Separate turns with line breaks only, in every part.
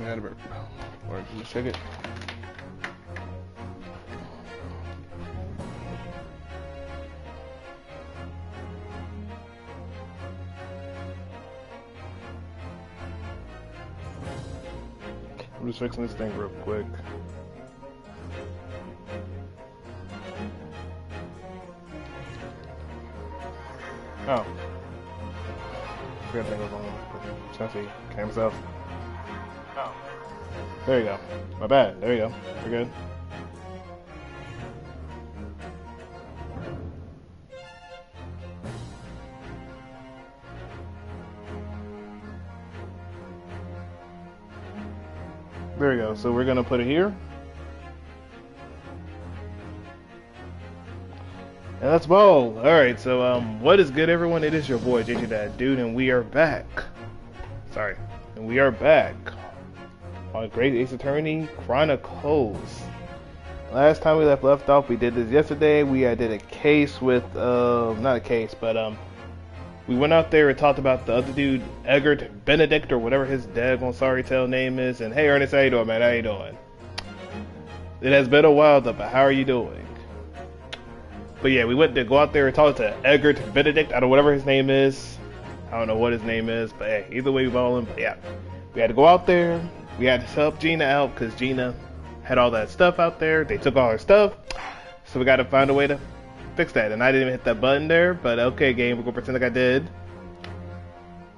had a burp. Or just check it. I'm just fixing this thing real quick. Oh. Forgot that goes on. Chelsea came himself. Oh. There you go. My bad. There you go. We're good. There we go. So we're gonna put it here. And let's bowl. Alright, so what is good, everyone? It is your boy JJ That Dude, and we are back. Sorry. And we are back on Great Ace Attorney Chronicles. Last time we left off, we did this yesterday. We did a case with not a case, but we went out there and talked about the other dude, Eggert Benedict, or whatever his daggone sorry tell name is. And hey, Ernest, how you doing, man? How you doing? It has been a while, though, but how are you doing? But yeah, we went to go out there and talk to Eggert Benedict, I don't know whatever his name is. I don't know what his name is, but hey, either way we ballin'. But yeah, we had to go out there. We had to help Gina out because Gina had all that stuff out there. They took all her stuff, so we got to find a way to fix that. And I didn't even hit that button there, but okay, game, we're gonna pretend like I did.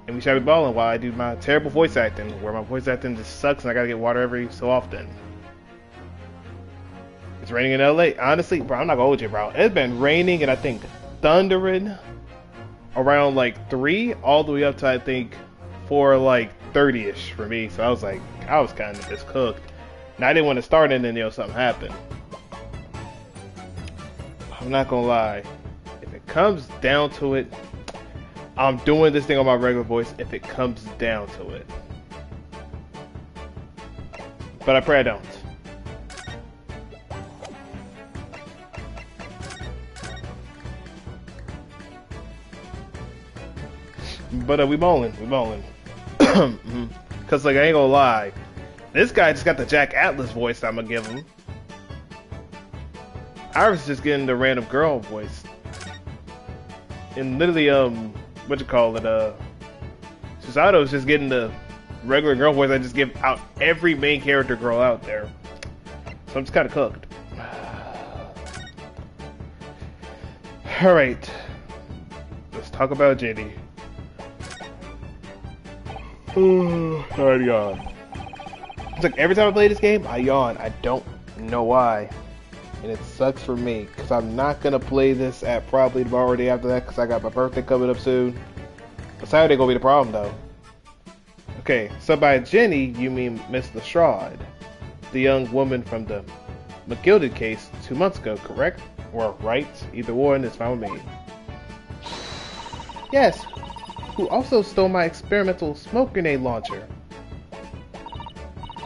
And we shall be balling while I do my terrible voice acting, where my voice acting just sucks and I gotta get water every so often. It's raining in LA. Honestly, bro, I'm not gonna hold you, bro. It's been raining and I think thundering around like 3 all the way up to I think 4 like 30ish for me. So I was kind of just cooked. And I didn't want to start and then something happened. I'm not gonna lie. If it comes down to it, I'm doing this thing on my regular voice if it comes down to it. But I pray I don't. But we bowling. Cause like I ain't gonna lie, this guy just got the Jack Atlas voice that I'm gonna give him. I was just getting the random girl voice. And literally, what you call it, Susato's just getting the regular girl voice I just give out every main character girl out there. So I'm just kinda cooked. Alright. Let's talk about Jenny. I yawn. It's like every time I play this game, I yawn. I don't know why. And it sucks for me, because I'm not going to play this at probably tomorrow or day after that, because I got my birthday coming up soon. But Saturday going to be the problem, though. Okay, so by Jenny, you mean Miss Lestrade, the young woman from the McGilded case 2 months ago, correct? Or right? Either one is fine with me. Yes. Who also stole my experimental smoke grenade launcher.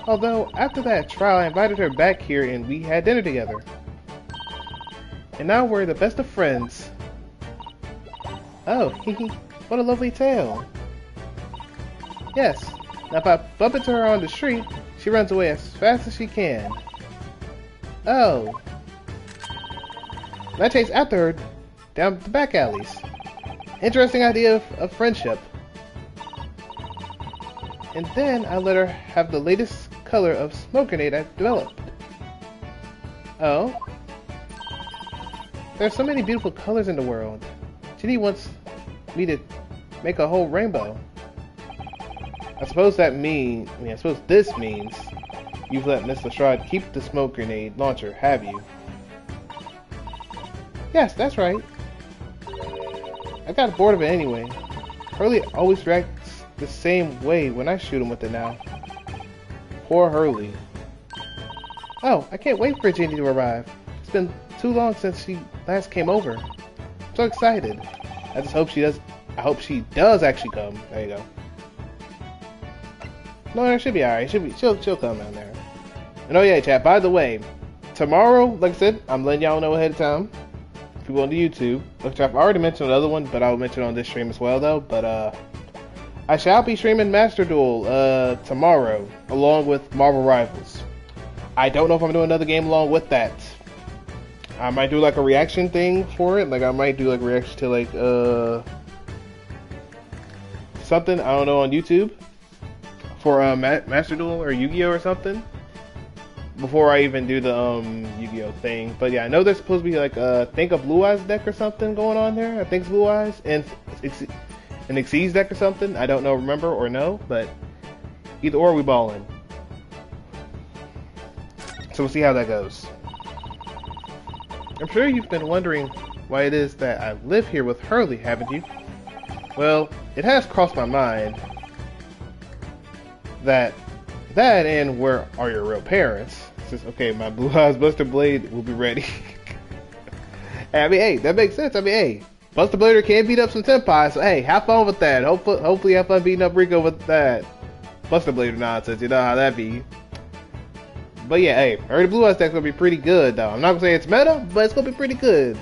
Although, after that trial, I invited her back here and we had dinner together. And now we're the best of friends. Oh, what a lovely tale. Yes, now if I bump into her on the street, she runs away as fast as she can. Oh. And I chase after her down the back alleys. Interesting idea of friendship. And then I let her have the latest color of smoke grenade I've developed. Oh? There are so many beautiful colors in the world. Ginny wants me to make a whole rainbow. I suppose this means you've let Miss Lestrade keep the smoke grenade launcher, have you? Yes, that's right. I got bored of it anyway. Hurley always reacts the same way when I shoot him with it now. Poor Hurley. Oh, I can't wait for Jenny to arrive. It's been too long since she last came over. I'm so excited. I hope she does actually come. There you go. No, it should be alright. She'll come down there. And oh yeah, chat, by the way, tomorrow, like I said, I'm letting y'all know ahead of time. People on the YouTube, which I've already mentioned another one, but I'll mention it on this stream as well, though. But I shall be streaming Master Duel tomorrow, along with Marvel Rivals. I don't know if I'm doing another game along with that. I might do like a reaction thing for it. Like I might do like a reaction to like something, I don't know, on YouTube for Master Duel or Yu-Gi-Oh or something. Before I even do the Yu-Gi-Oh thing. But yeah, I know there's supposed to be like think of Blue Eyes deck or something going on there. I think it's Blue Eyes and it's an Xyz deck or something. I don't know, remember or know, but either or we ballin'. So we'll see how that goes. I'm sure you've been wondering why it is that I live here with Hurley, haven't you? Well, it has crossed my mind that and where are your real parents? Says, okay, my Blue Eyes Buster Blade will be ready. I mean, hey, that makes sense. I mean, hey, Buster Blader can beat up some Tenpai, so hey, have fun with that. Hopefully have fun beating up Rico with that Buster Blader nonsense. You know how that be. But yeah, hey, I heard the Blue Eyes deck's gonna be pretty good, though. I'm not gonna say it's meta, but it's gonna be pretty good.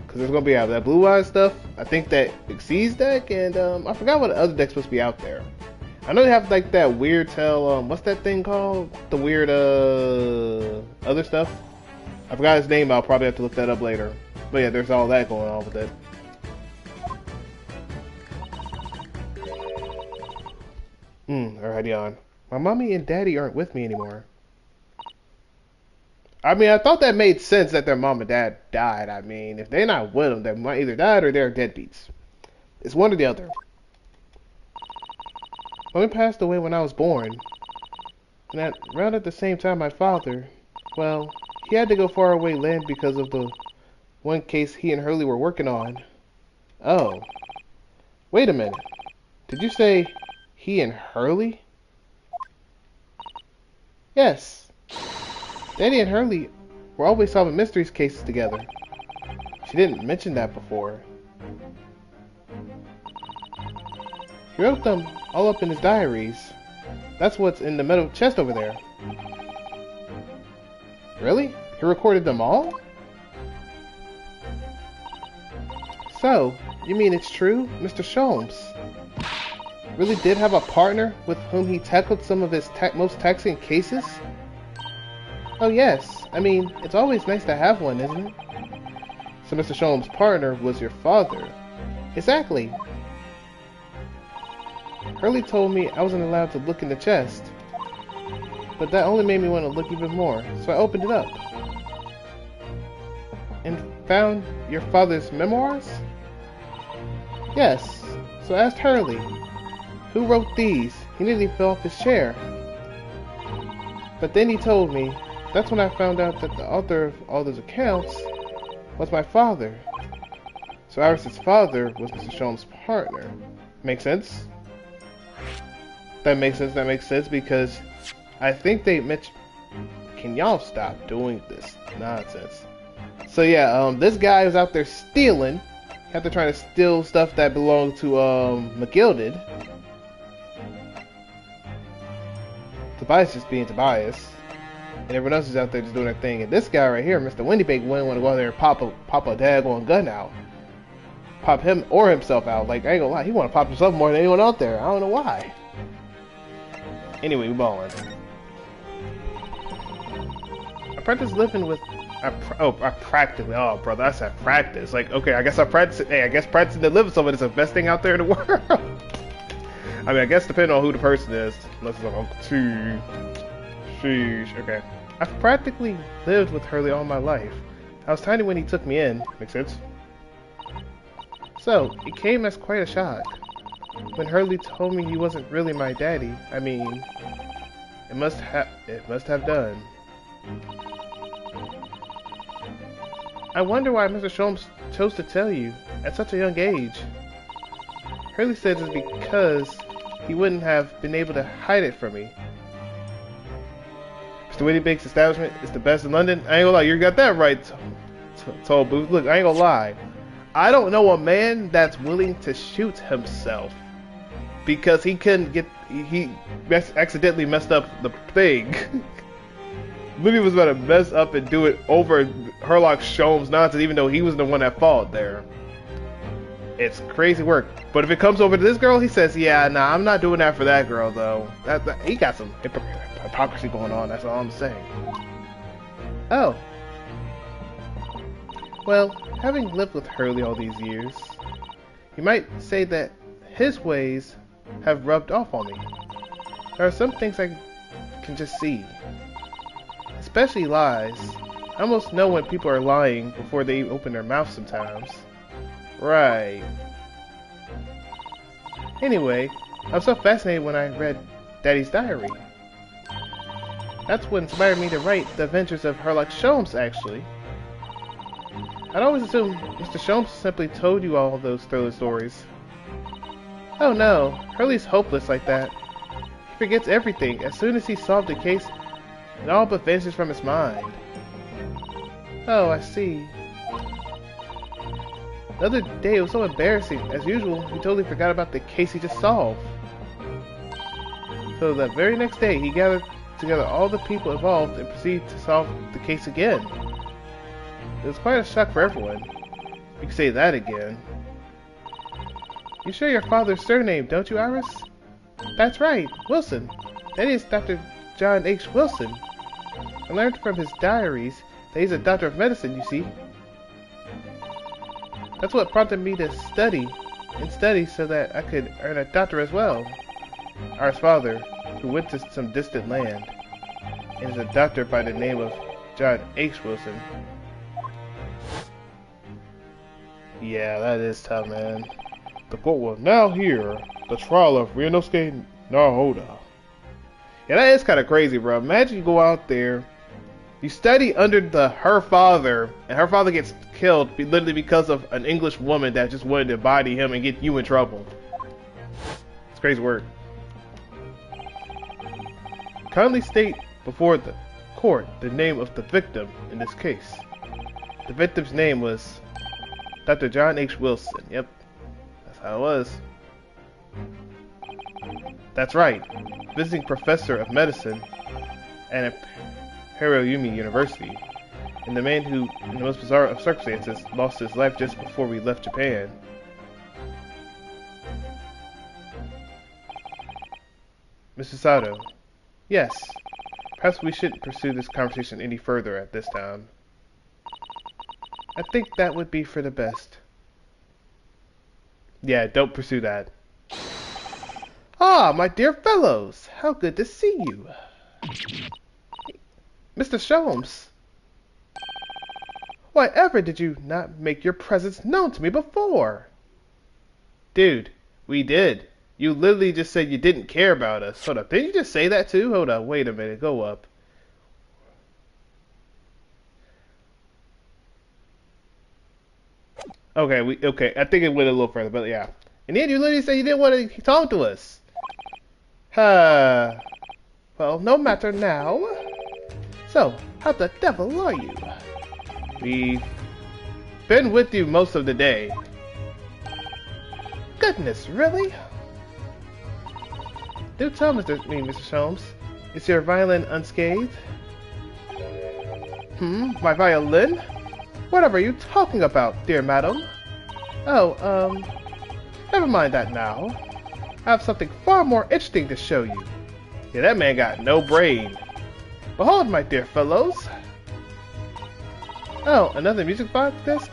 Because there's gonna be that Blue Eyes stuff. I think that Xyz deck, and I forgot what the other deck's supposed to be out there. I know they have like that weird tail, what's that thing called? The weird, other stuff? I forgot his name, I'll probably have to look that up later. But yeah, there's all that going on with it. Alrighty on. My mommy and daddy aren't with me anymore. I mean, I thought that made sense that their mom and dad died. I mean, if they're not with them, they might either died or they're deadbeats. It's one or the other. Mommy passed away when I was born. And around at the same time, my father, well, he had to go far away land because of the one case he and Hurley were working on. Oh. Wait a minute. Did you say he and Hurley? Yes. Daddy and Hurley were always solving mysteries cases together. She didn't mention that before. He wrote them all up in his diaries. That's what's in the metal chest over there. Really? He recorded them all? So, you mean it's true? Mr. Sholmes really did have a partner with whom he tackled some of his most taxing cases? Oh yes. I mean, it's always nice to have one, isn't it? So Mr. Sholmes' partner was your father. Exactly. Hurley told me I wasn't allowed to look in the chest. But that only made me want to look even more, so I opened it up. And found your father's memoirs? Yes, so I asked Hurley, who wrote these? He nearly fell off his chair. But then he told me, that's when I found out that the author of all those accounts was my father. So Iris' father was Mr. Sholmes' partner. Make sense? That makes sense because I think they mentioned... Can y'all stop doing this nonsense? So yeah, this guy was out there stealing. After trying to steal stuff that belonged to McGilded. Tobias just being Tobias. And everyone else is out there just doing their thing. And this guy right here, Mr. Windybake, wouldn't want to go out there and pop a daggone gun out. Pop him or himself out. Like, I ain't gonna lie, he want to pop himself more than anyone out there. I don't know why. Anyway, we ballin'. I practice living with... I practically... Oh, brother, I said practice. Like, okay, I guess I practice... Hey, I guess practicing to live with someone is the best thing out there in the world. I mean, I guess depending on who the person is. Unless it's like Uncle T. Sheesh. Okay. I've practically lived with Hurley all my life. I was tiny when he took me in. Makes sense? So, it came as quite a shock. When Hurley told me he wasn't really my daddy, I mean... It must have done. I wonder why Mr. Sholmes chose to tell you at such a young age. Hurley says it's because he wouldn't have been able to hide it from me. Mr. Wittybake's establishment is the best in London. I ain't gonna lie, you got that right, Tall Booth. Look, I ain't gonna lie. I don't know a man that's willing to shoot himself because he couldn't get... He accidentally messed up the thing. Movie was about to mess up and do it over Herlock Sholmes' nonsense, even though he was the one at fault there. It's crazy work. But if it comes over to this girl, he says, yeah, nah, I'm not doing that for that girl, though. He got some hypocrisy going on, that's all I'm saying. Oh. Well, having lived with Hurley all these years, you might say that his ways have rubbed off on me. There are some things I can just see. Especially lies. I almost know when people are lying before they open their mouth sometimes. Right. Anyway, I was so fascinated when I read Daddy's diary. That's what inspired me to write The Adventures of Sherlock Sholmes, actually. I'd always assumed Mr. Sholmes simply told you all those thriller stories. Oh no, Hurley's hopeless like that. He forgets everything as soon as he solved the case. It all but vanishes from his mind. Oh, I see. The other day it was so embarrassing. As usual, he totally forgot about the case he just solved. So the very next day, he gathered together all the people involved and proceeded to solve the case again. It was quite a shock for everyone. You can say that again. You share your father's surname, don't you, Iris? That's right, Wilson. That is Dr. John H. Wilson. I learned from his diaries that he's a doctor of medicine, you see. That's what prompted me to study so that I could earn a doctor as well. Iris' father, who went to some distant land, and is a doctor by the name of John H. Wilson. Yeah, that is tough, man. The court will now hear the trial of Ryunosuke Naruhodo. Yeah, that is kind of crazy, bro. Imagine you go out there, you study under her father, and her father gets killed literally because of an English woman that just wanted to body him and get you in trouble. It's crazy work. Kindly state before the court the name of the victim in this case. The victim's name was Dr. John H. Wilson. Yep, that's how it was. That's right, visiting professor of medicine at Hiroyumi University, and the man who, in the most bizarre of circumstances, lost his life just before we left Japan. Mr. Sato. Yes. Perhaps we shouldn't pursue this conversation any further at this time. I think that would be for the best. Yeah, don't pursue that. Ah, my dear fellows, how good to see you. Mr. Sholmes. Why ever did you not make your presence known to me before? Dude, we did. You literally just said you didn't care about us. Hold up, didn't you just say that too? Hold up, wait a minute, go up. Okay, I think it went a little further, but yeah. And then you literally said you didn't want to talk to us. Well, no matter now. So, how the devil are you? We've been with you most of the day. Goodness, really? Do tell Mr. Sholmes, is your violin unscathed? My violin? Whatever are you talking about, dear madam? Oh, never mind that now. I have something far more interesting to show you. Yeah, that man got no brain. Behold, my dear fellows. Oh, another music box disc?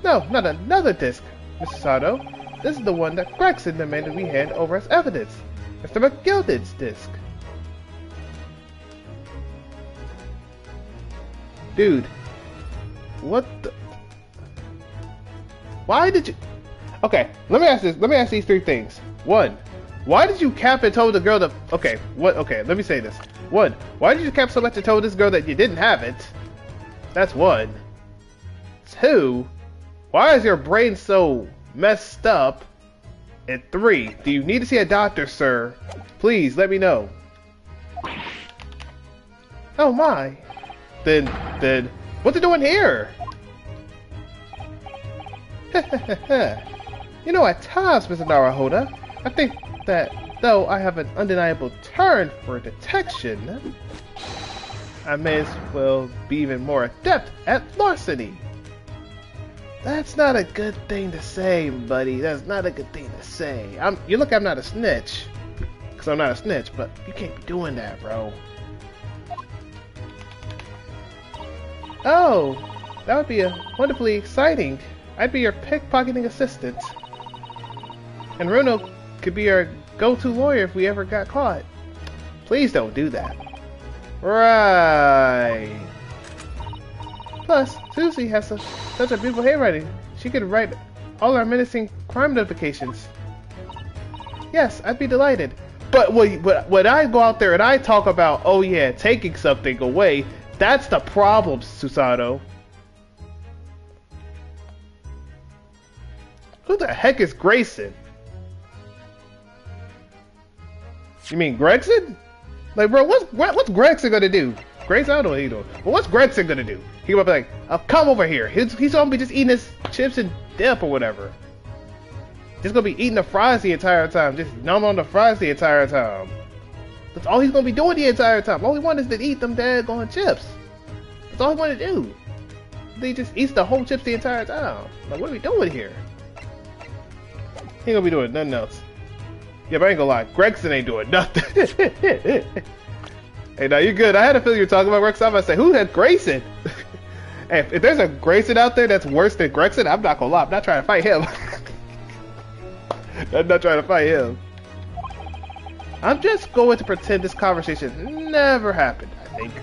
No, not another disc, Mr. Sato. This is the one that Gregson demanded we hand over as evidence. Mr. McGilded's disc. Dude. What the... Why did you... Okay, let me ask these three things. One, why did you cap and told the girl to... Okay, let me say this. One, why did you cap so much and told this girl that you didn't have it? That's one. Two, why is your brain so messed up? And three, do you need to see a doctor, sir? Please, let me know. Oh my. Then, what's it doing here? You know, at times, Mr. Naruhodo, I think that though I have an undeniable turn for detection, I may as well be even more adept at larceny. That's not a good thing to say, buddy. That's not a good thing to say. You look, I'm not a snitch. Because I'm not a snitch, but you can't be doing that, bro. Oh, that would be wonderfully exciting. I'd be your pickpocketing assistant. And Runo could be our go-to lawyer if we ever got caught. Please don't do that. Right. Plus, Susie has such a beautiful handwriting. She could write all our menacing crime notifications. Yes, I'd be delighted. But when I go out there and I talk about, oh yeah, taking something away, that's the problem, Susanoo. Who the heck is Grayson? You mean Gregson? Like, bro, what's Gregson gonna do? Grayson, I don't know what he's doing. But what's Gregson gonna do? He gonna be like, oh, come over here. He's gonna be just eating his chips and dip or whatever. Just gonna be eating the fries the entire time. Just numb on the fries the entire time. That's all he's gonna be doing the entire time. All he wants is to eat them daggone chips. That's all he want to do. He just eats the whole chips the entire time. Like, what are we doing here? He ain't gonna be doing nothing else. Yeah, but I ain't gonna lie, Gregson ain't doing nothing. Hey, now you good. I had a feeling you were talking about Gregson. I'm gonna say, who had Grayson? Hey, if there's a Grayson out there that's worse than Gregson, I'm not gonna lie. I'm not trying to fight him. I'm not trying to fight him. I'm just going to pretend this conversation never happened, I think.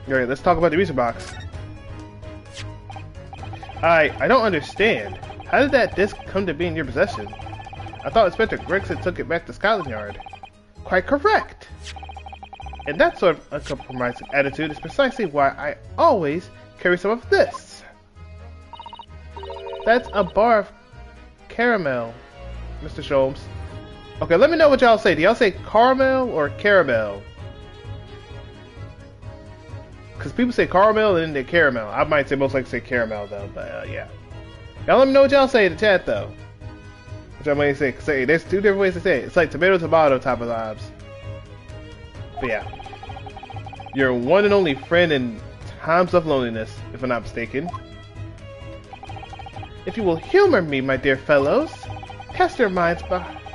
Alright, let's talk about the music box. I don't understand. How did that disc come to be in your possession? I thought Inspector Gregson took it back to Scotland Yard. Quite correct. And that sort of uncompromising attitude is precisely why I always carry some of this. That's a bar of caramel, Mr. Sholmes. Okay, let me know what y'all say. Do y'all say caramel or caramel? Because people say caramel and then they caramel. I might say most likely say caramel though, but yeah. Y'all let me know what y'all say in the chat though. Which I might say. There's two different ways to say it. It's like tomato type of vibes. But yeah. Your one and only friend in times of loneliness, if I'm not mistaken. If you will humor me, my dear fellows, cast your minds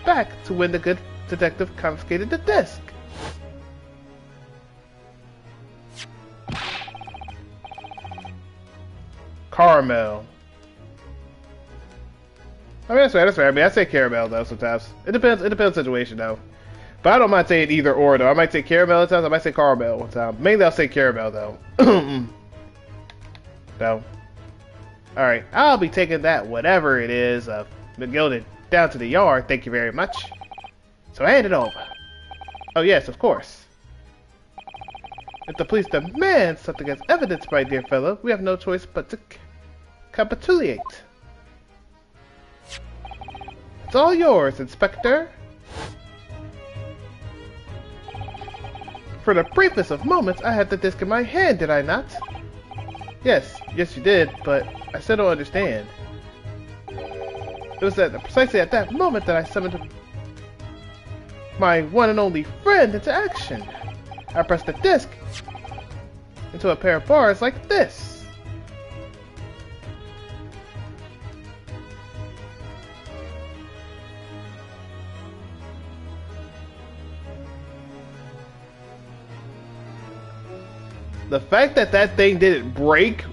back to when the good detective confiscated the disc. Caramel. I mean, that's right. I mean, I say caramel though sometimes. It depends on the situation though. But I don't mind saying either or though. I might say caramel at times. I might say caramel one time. Mainly I'll say caramel though. So, alright. I'll be taking that whatever it is of McGilded down to the yard. Thank you very much. So hand it over. Oh yes, of course. If the police demand something as evidence, my dear fellow, we have no choice but to capitulate. It's all yours, Inspector. For the briefest of moments, I had the disc in my hand, did I not? Yes, you did, but I still don't understand. It was precisely at that moment that I summoned my one and only friend into action. I pressed the disc into a pair of bars like this. The fact that that thing didn't break,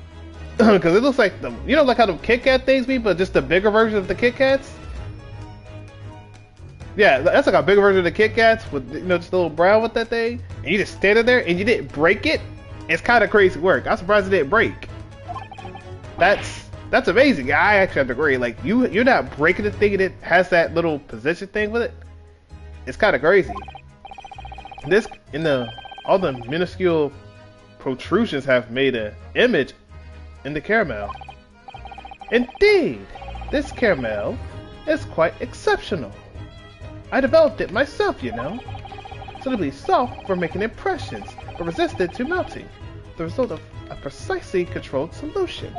because it looks like like how the Kit Kat things be, but just the bigger version of the Kit Kats. Yeah, that's like a bigger version of the Kit Kats with just a little brown with that thing, and you just standing there and you didn't break it. It's kind of crazy work. I'm surprised it didn't break. That's amazing. I actually have to agree. Like you're not breaking the thing and it has that little position thing with it. It's kind of crazy. This all the minuscule protrusions have made an image in the caramel. Indeed, this caramel is quite exceptional. I developed it myself, Suitably soft for making impressions, but resistant to melting. The result of a precisely controlled solution.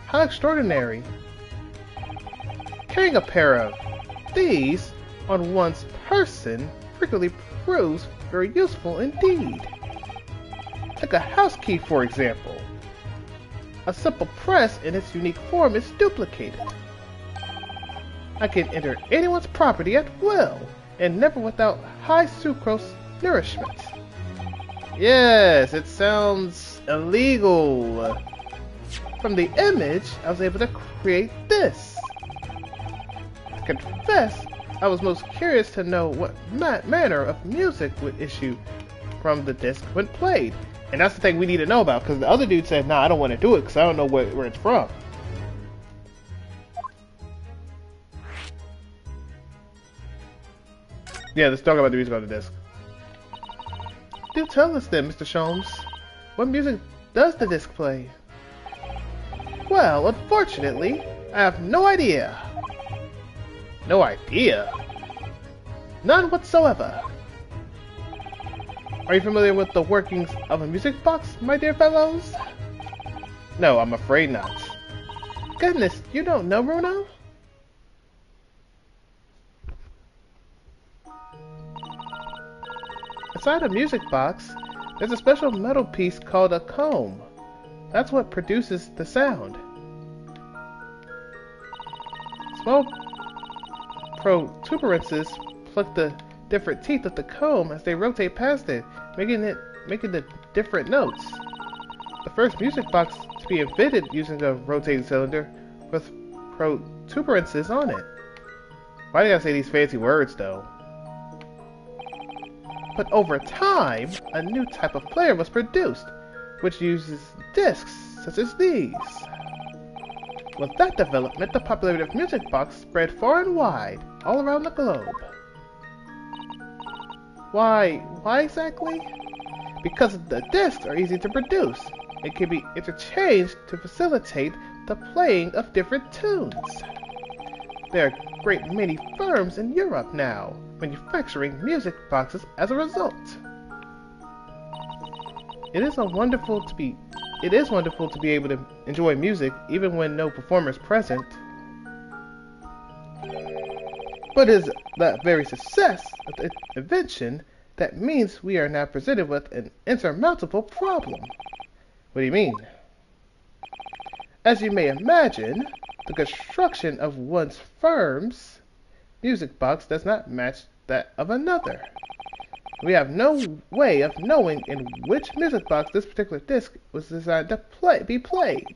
How extraordinary. Carrying a pair of these on one's person frequently proves very useful indeed. Take a house key, for example. A simple press in its unique form is duplicated. I can enter anyone's property at will, and never without high sucrose nourishment. Yes, it sounds illegal. From the image, I was able to create this. To confess, I was most curious to know what manner of music would issue from the disc when played. And that's the thing we need to know about, because the other dude said, nah, I don't want to do it because I don't know where it's from. Yeah, let's talk about the music on the disc. Do tell us then, Mr. Sholmes. What music does the disc play? Well, unfortunately, I have no idea. No idea? None whatsoever. Are you familiar with the workings of a music box, my dear fellows? No, I'm afraid not. Goodness, you don't know, Bruno? Inside a music box, there's a special metal piece called a comb. That's what produces the sound. Small protuberances pluck the different teeth of the comb as they rotate past it, making the different notes. The first music box to be invented using a rotating cylinder with protuberances on it. Why do I say these fancy words though? But over time, a new type of player was produced, which uses discs such as these. With that development, the popularity of music box spread far and wide, all around the globe. Why exactly? Because the discs are easy to produce. It can be interchanged to facilitate the playing of different tunes. There are a great many firms in Europe now, manufacturing music boxes as a result. It is wonderful to be able to enjoy music even when no performer is present. But it is that very success of the invention that means we are now presented with an insurmountable problem. What do you mean? As you may imagine, the construction of one's firm's music box does not match that of another. We have no way of knowing in which music box this particular disc was designed to be played.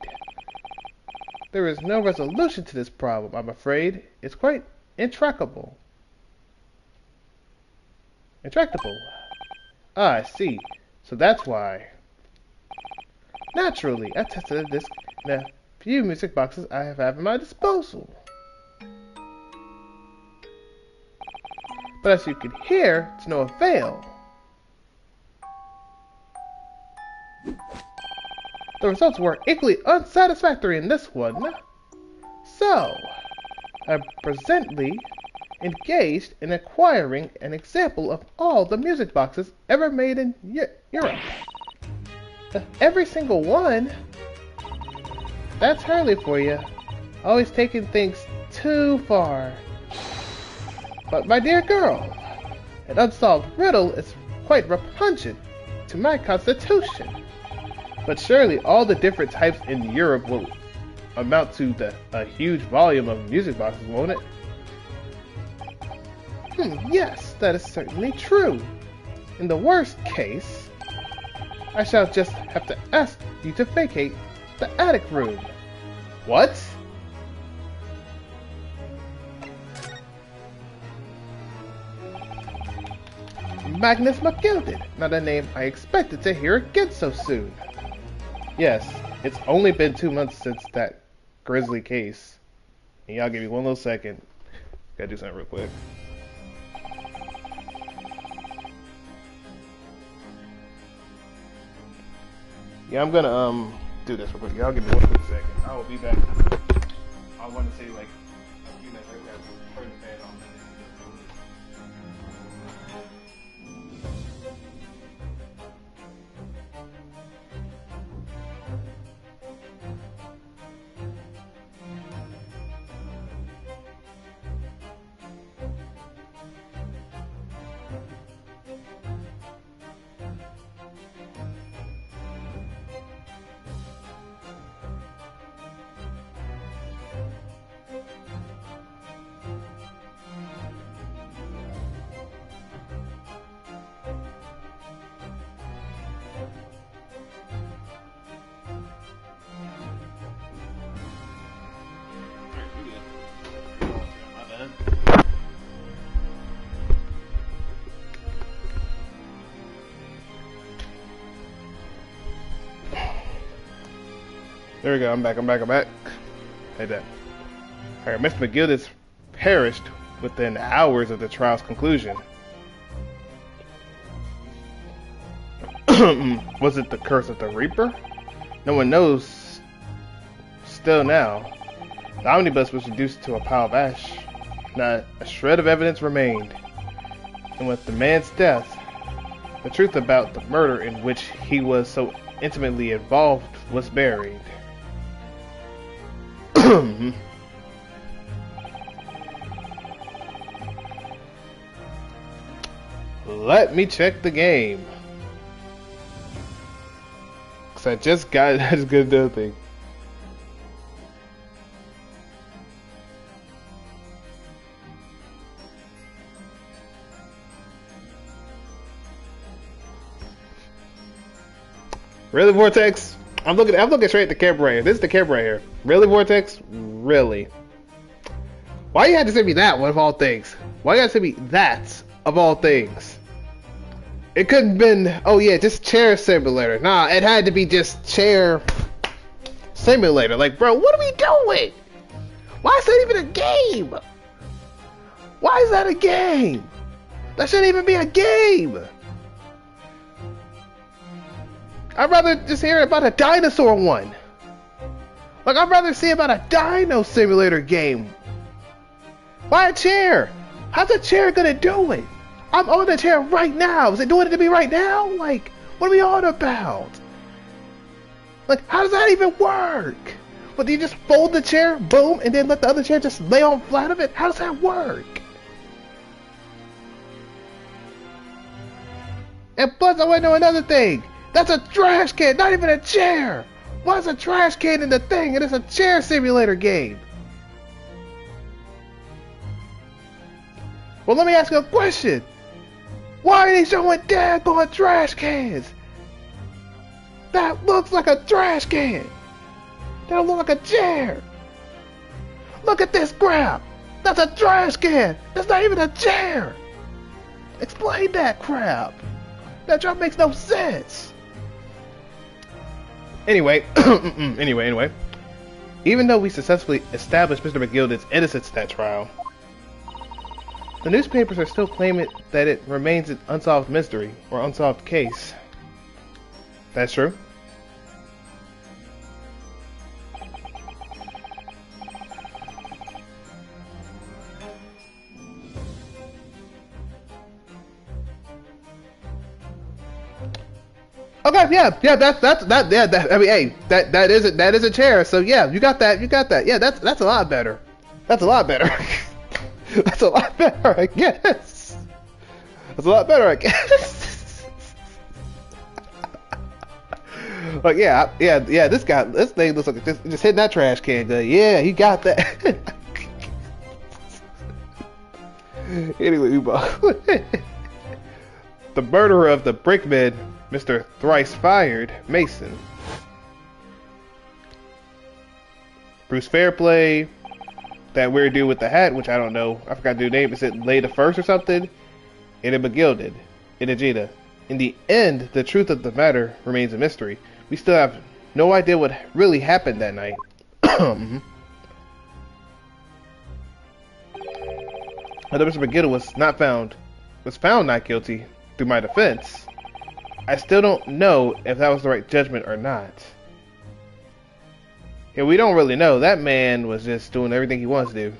There is no resolution to this problem, I'm afraid. It's quite intractable. Intractable? Ah, I see. So that's why. Naturally, I tested the disc in a few music boxes I have at my disposal. But as you can hear, to no avail. The results were equally unsatisfactory in this one. So, I'm presently engaged in acquiring an example of all the music boxes ever made in Europe. Every single one? That's Hurley for you. Always taking things too far. But my dear girl, an unsolved riddle is quite repugnant to my constitution. But surely all the different types in Europe will amount to a huge volume of music boxes, won't it? Yes, that is certainly true. In the worst case, I shall just have to ask you to vacate the attic room. What? Magnus McGilded, not a name I expected to hear again so soon. Yes, it's only been 2 months since that grisly case. And y'all give me one little second. Gotta do something real quick. Yeah, I'm gonna do this real quick. Y'all give me one quick second. I will be back. I want to say like a few minutes. I gotta turn the fan on. There we go. I'm back. Like that. Alright, Mr. McGillis perished within hours of the trial's conclusion. Was it the curse of the Reaper? No one knows. Still now, the omnibus was reduced to a pile of ash. Not a shred of evidence remained. And with the man's death, the truth about the murder in which he was so intimately involved was buried. Let me check the game. Cause I just got that's good to thing. Really, Vortex? I'm looking straight at the camera right here. This is the camera right here. Really, Vortex? Really? Why you had to send me that one of all things? Why you had to send me that of all things? It couldn't have been, oh yeah, just chair simulator. Nah, it had to be just chair simulator. Like, bro, what are we doing? Why is that even a game? Why is that a game? That shouldn't even be a game. I'd rather just hear about a dinosaur one. Like, I'd rather see about a dino simulator game. Why a chair? How's a chair gonna do it? I'm on the chair right now. Is it doing it to me right now? Like, what are we on about? Like, how does that even work? But do you just fold the chair, boom, and then let the other chair just lay on flat of it? How does that work? And plus, I want to know another thing. That's a trash can, not even a chair. Why is a trash can in the thing and it's a chair simulator game? Well, let me ask you a question. Why are they showing daggone trash cans? That looks like a trash can. That don't look like a chair. Look at this crap. That's a trash can. That's not even a chair. Explain that crap. That job makes no sense. Anyway, anyway. Even though we successfully established Mr. McGilden's innocence in that trial, the newspapers are still claiming that it remains an unsolved mystery or unsolved case. That's true. Okay, yeah, that. I mean, hey, that is a chair. So yeah, you got that. Yeah, that's a lot better. That's a lot better. That's a lot better, I guess. That's a lot better, I guess. Like, yeah. This thing looks like just hitting that trash can good. Yeah, he got that. Anyway, Ubo. The murderer of the brakeman, Mr. Thrice Fired Mason. Bruce Fairplay. That weird dude with the hat, which I don't know. I forgot the dude's name. Is it Lay the First or something? And it McGilded. And Vegeta. In the end, the truth of the matter remains a mystery. We still have no idea what really happened that night. Although Mr. McGill was found not guilty through my defense, I still don't know if that was the right judgment or not. Yeah, we don't really know. That man was just doing everything he wants to do.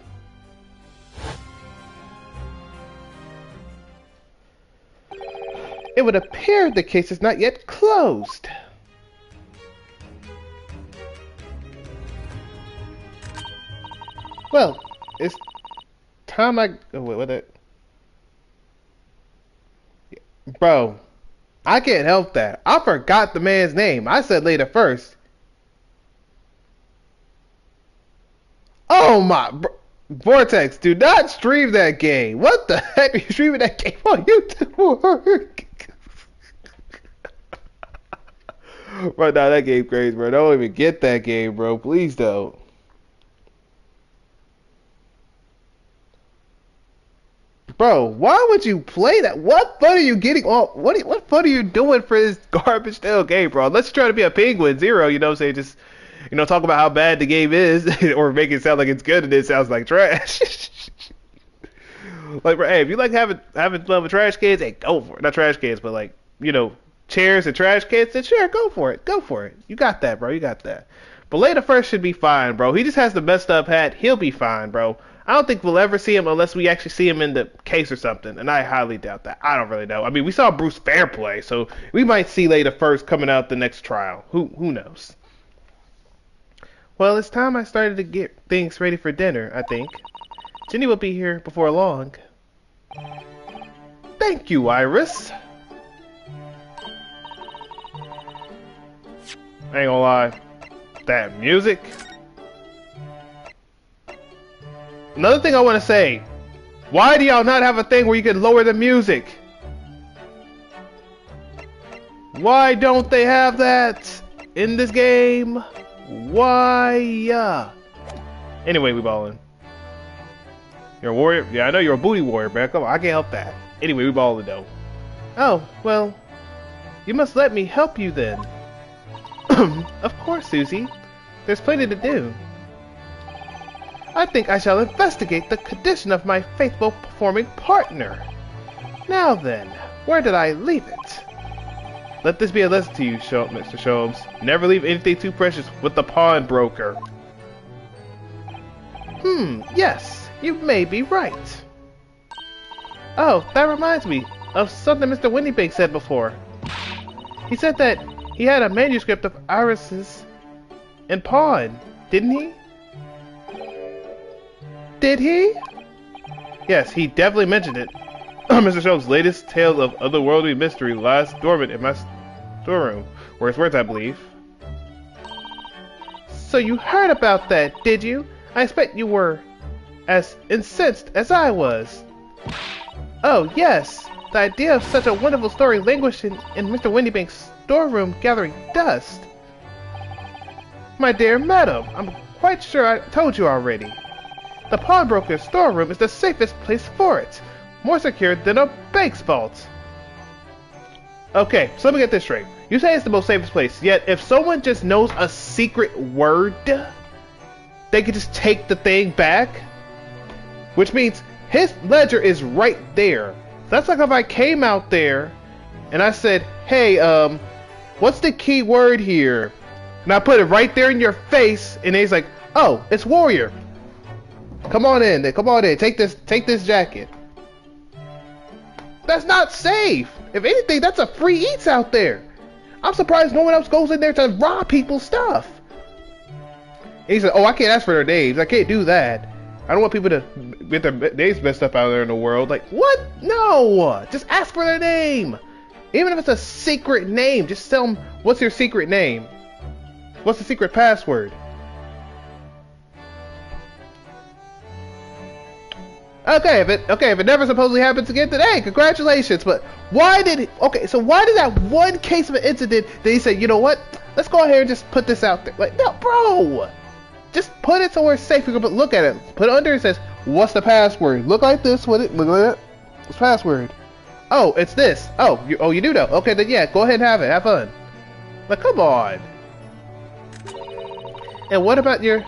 It would appear the case is not yet closed. Well, it's time I... Oh, wait, what that... Bro, I can't help that. I forgot the man's name. I said later first. Oh my... Vortex, do not stream that game. What the heck are you streaming that game on YouTube? Bro, nah, that game crazy, bro. Don't even get that game, bro. Please don't. Bro, why would you play that? What fun are you getting? Oh, what fun are you doing for this garbage style game, bro? Let's try to be a penguin zero, you know what I'm saying? talk about how bad the game is, or make it sound like it's good, and it sounds like trash. Like, hey, if you like having fun with trash cans, hey, go for it. Not trash cans, but like, chairs and trash cans, then sure, go for it. Go for it. You got that, bro. You got that. But Leda First should be fine, bro. He just has the messed up hat. He'll be fine, bro. I don't think we'll ever see him unless we actually see him in the case or something, and I highly doubt that. I don't really know. I mean, we saw Bruce Fairplay, so we might see Leda First coming out the next trial. Who knows? Well, it's time I started to get things ready for dinner, I think. Jenny will be here before long. Thank you, Iris. I ain't gonna lie. That music. Another thing I want to say. Why do y'all not have a thing where you can lower the music? Why don't they have that in this game? Why? Anyway, we ballin'. You're a warrior? Yeah, I know you're a booty warrior, man. Come on, I can't help that. Anyway, we ballin' though. Oh, well. You must let me help you then. Of course, Susie. There's plenty to do. I think I shall investigate the condition of my faithful performing partner. Now then, where did I leave it? Let this be a lesson to you, Mr. Sholmes. Never leave anything too precious with the pawnbroker. Yes, you may be right. Oh, that reminds me of something Mr. Windybank said before. He said that he had a manuscript of Iris's in pawn, didn't he? Did he? Yes, he definitely mentioned it. Mr. Sholmes' latest tale of otherworldly mystery lies dormant in my storeroom. Where his words, I believe. So you heard about that, did you? I expect you were as incensed as I was. Oh, yes. The idea of such a wonderful story languishing in Mr. Windybank's storeroom gathering dust. My dear madam, I'm quite sure I told you already. The pawnbroker's storeroom is the safest place for it. More secure than a bank's vault. Okay, so let me get this straight. You say it's the most safest place, yet if someone just knows a secret word, they could just take the thing back? Which means his ledger is right there. That's like if I came out there and I said, hey, what's the key word here? And I put it right there in your face, and he's like, oh, it's warrior. Come on in, take this jacket. That's not safe. If anything, that's a free eats out there. I'm surprised no one else goes in there to rob people's stuff. And he said, oh, I can't ask for their names. I can't do that. I don't want people to get their names messed up out there in the world. Like, what? No! Just ask for their name. Even if it's a secret name, just tell them, what's your secret name? What's the secret password? Okay, if it never supposedly happens again today, congratulations. But why did that one case of an incident that he said, you know what? Let's go ahead and just put this out there. Like, no, bro. Just put it somewhere safe. You can look at it. Put it under. It says, what's the password? Look like this with it. Look at it. What's the password? Oh, it's this. Oh, you do know. Okay, then yeah, go ahead and have it. Have fun. Like, come on. And what about your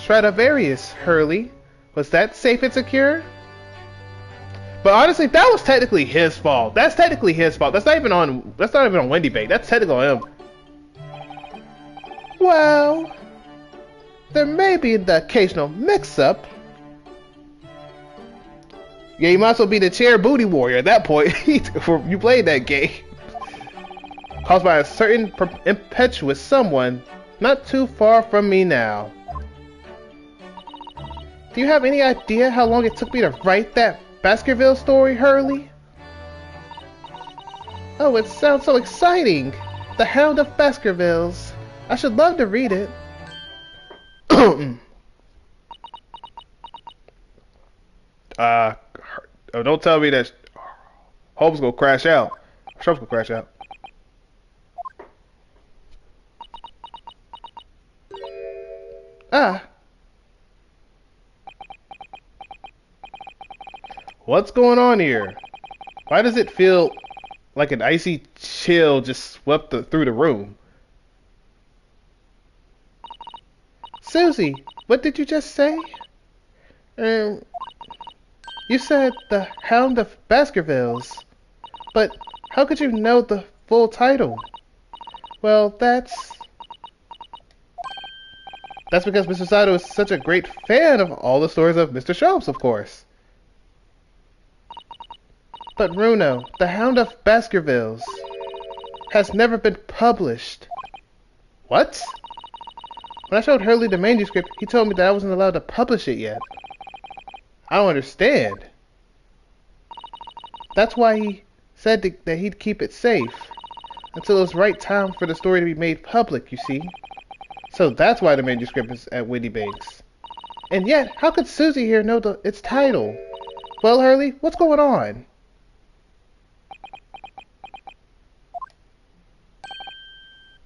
Stradivarius, Hurley? Was that safe and secure? But honestly, that was technically his fault. That's technically his fault. That's not even on Windybank. That's technically on him. Well, there may be the occasional mix-up. Yeah, you might as well be the chair booty warrior at that point. You played that game. Caused by a certain impetuous someone not too far from me now. Do you have any idea how long it took me to write that Baskerville story, Hurley? Oh, it sounds so exciting! The Hound of Baskervilles. I should love to read it. Don't tell me that Holmes gonna crash out. Trump's gonna crash out. What's going on here? Why does it feel like an icy chill just swept through the room? Susie, what did you just say? You said the Hound of Baskervilles. But how could you know the full title? Well, that's because Mr. Sato is such a great fan of all the stories of Mr. Shelves, of course. But Runo, the Hound of Baskervilles, has never been published. What? When I showed Hurley the manuscript, he told me that I wasn't allowed to publish it yet. I don't understand. That's why he said that he'd keep it safe until it was right time for the story to be made public, you see. So that's why the manuscript is at Whitney Banks. And yet, how could Susie here know its title? Well, Hurley, what's going on?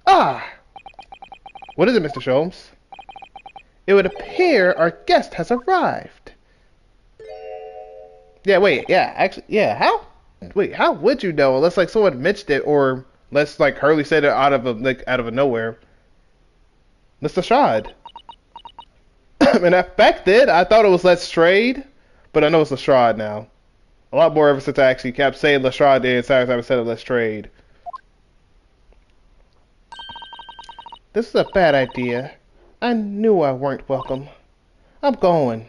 Ah! What is it, Mr. Sholmes? It would appear our guest has arrived. Yeah, wait, yeah, actually, yeah, how? Wait, how would you know unless, like, someone mentioned it or unless, like, Hurley said it out of a nowhere? Mr. Lestrade. And back then, I thought it was Lestrade, but I know it's Lestrade now. A lot more ever since I actually kept saying Lestrade the entire time instead of Lestrade. This is a bad idea. I knew I weren't welcome. I'm going.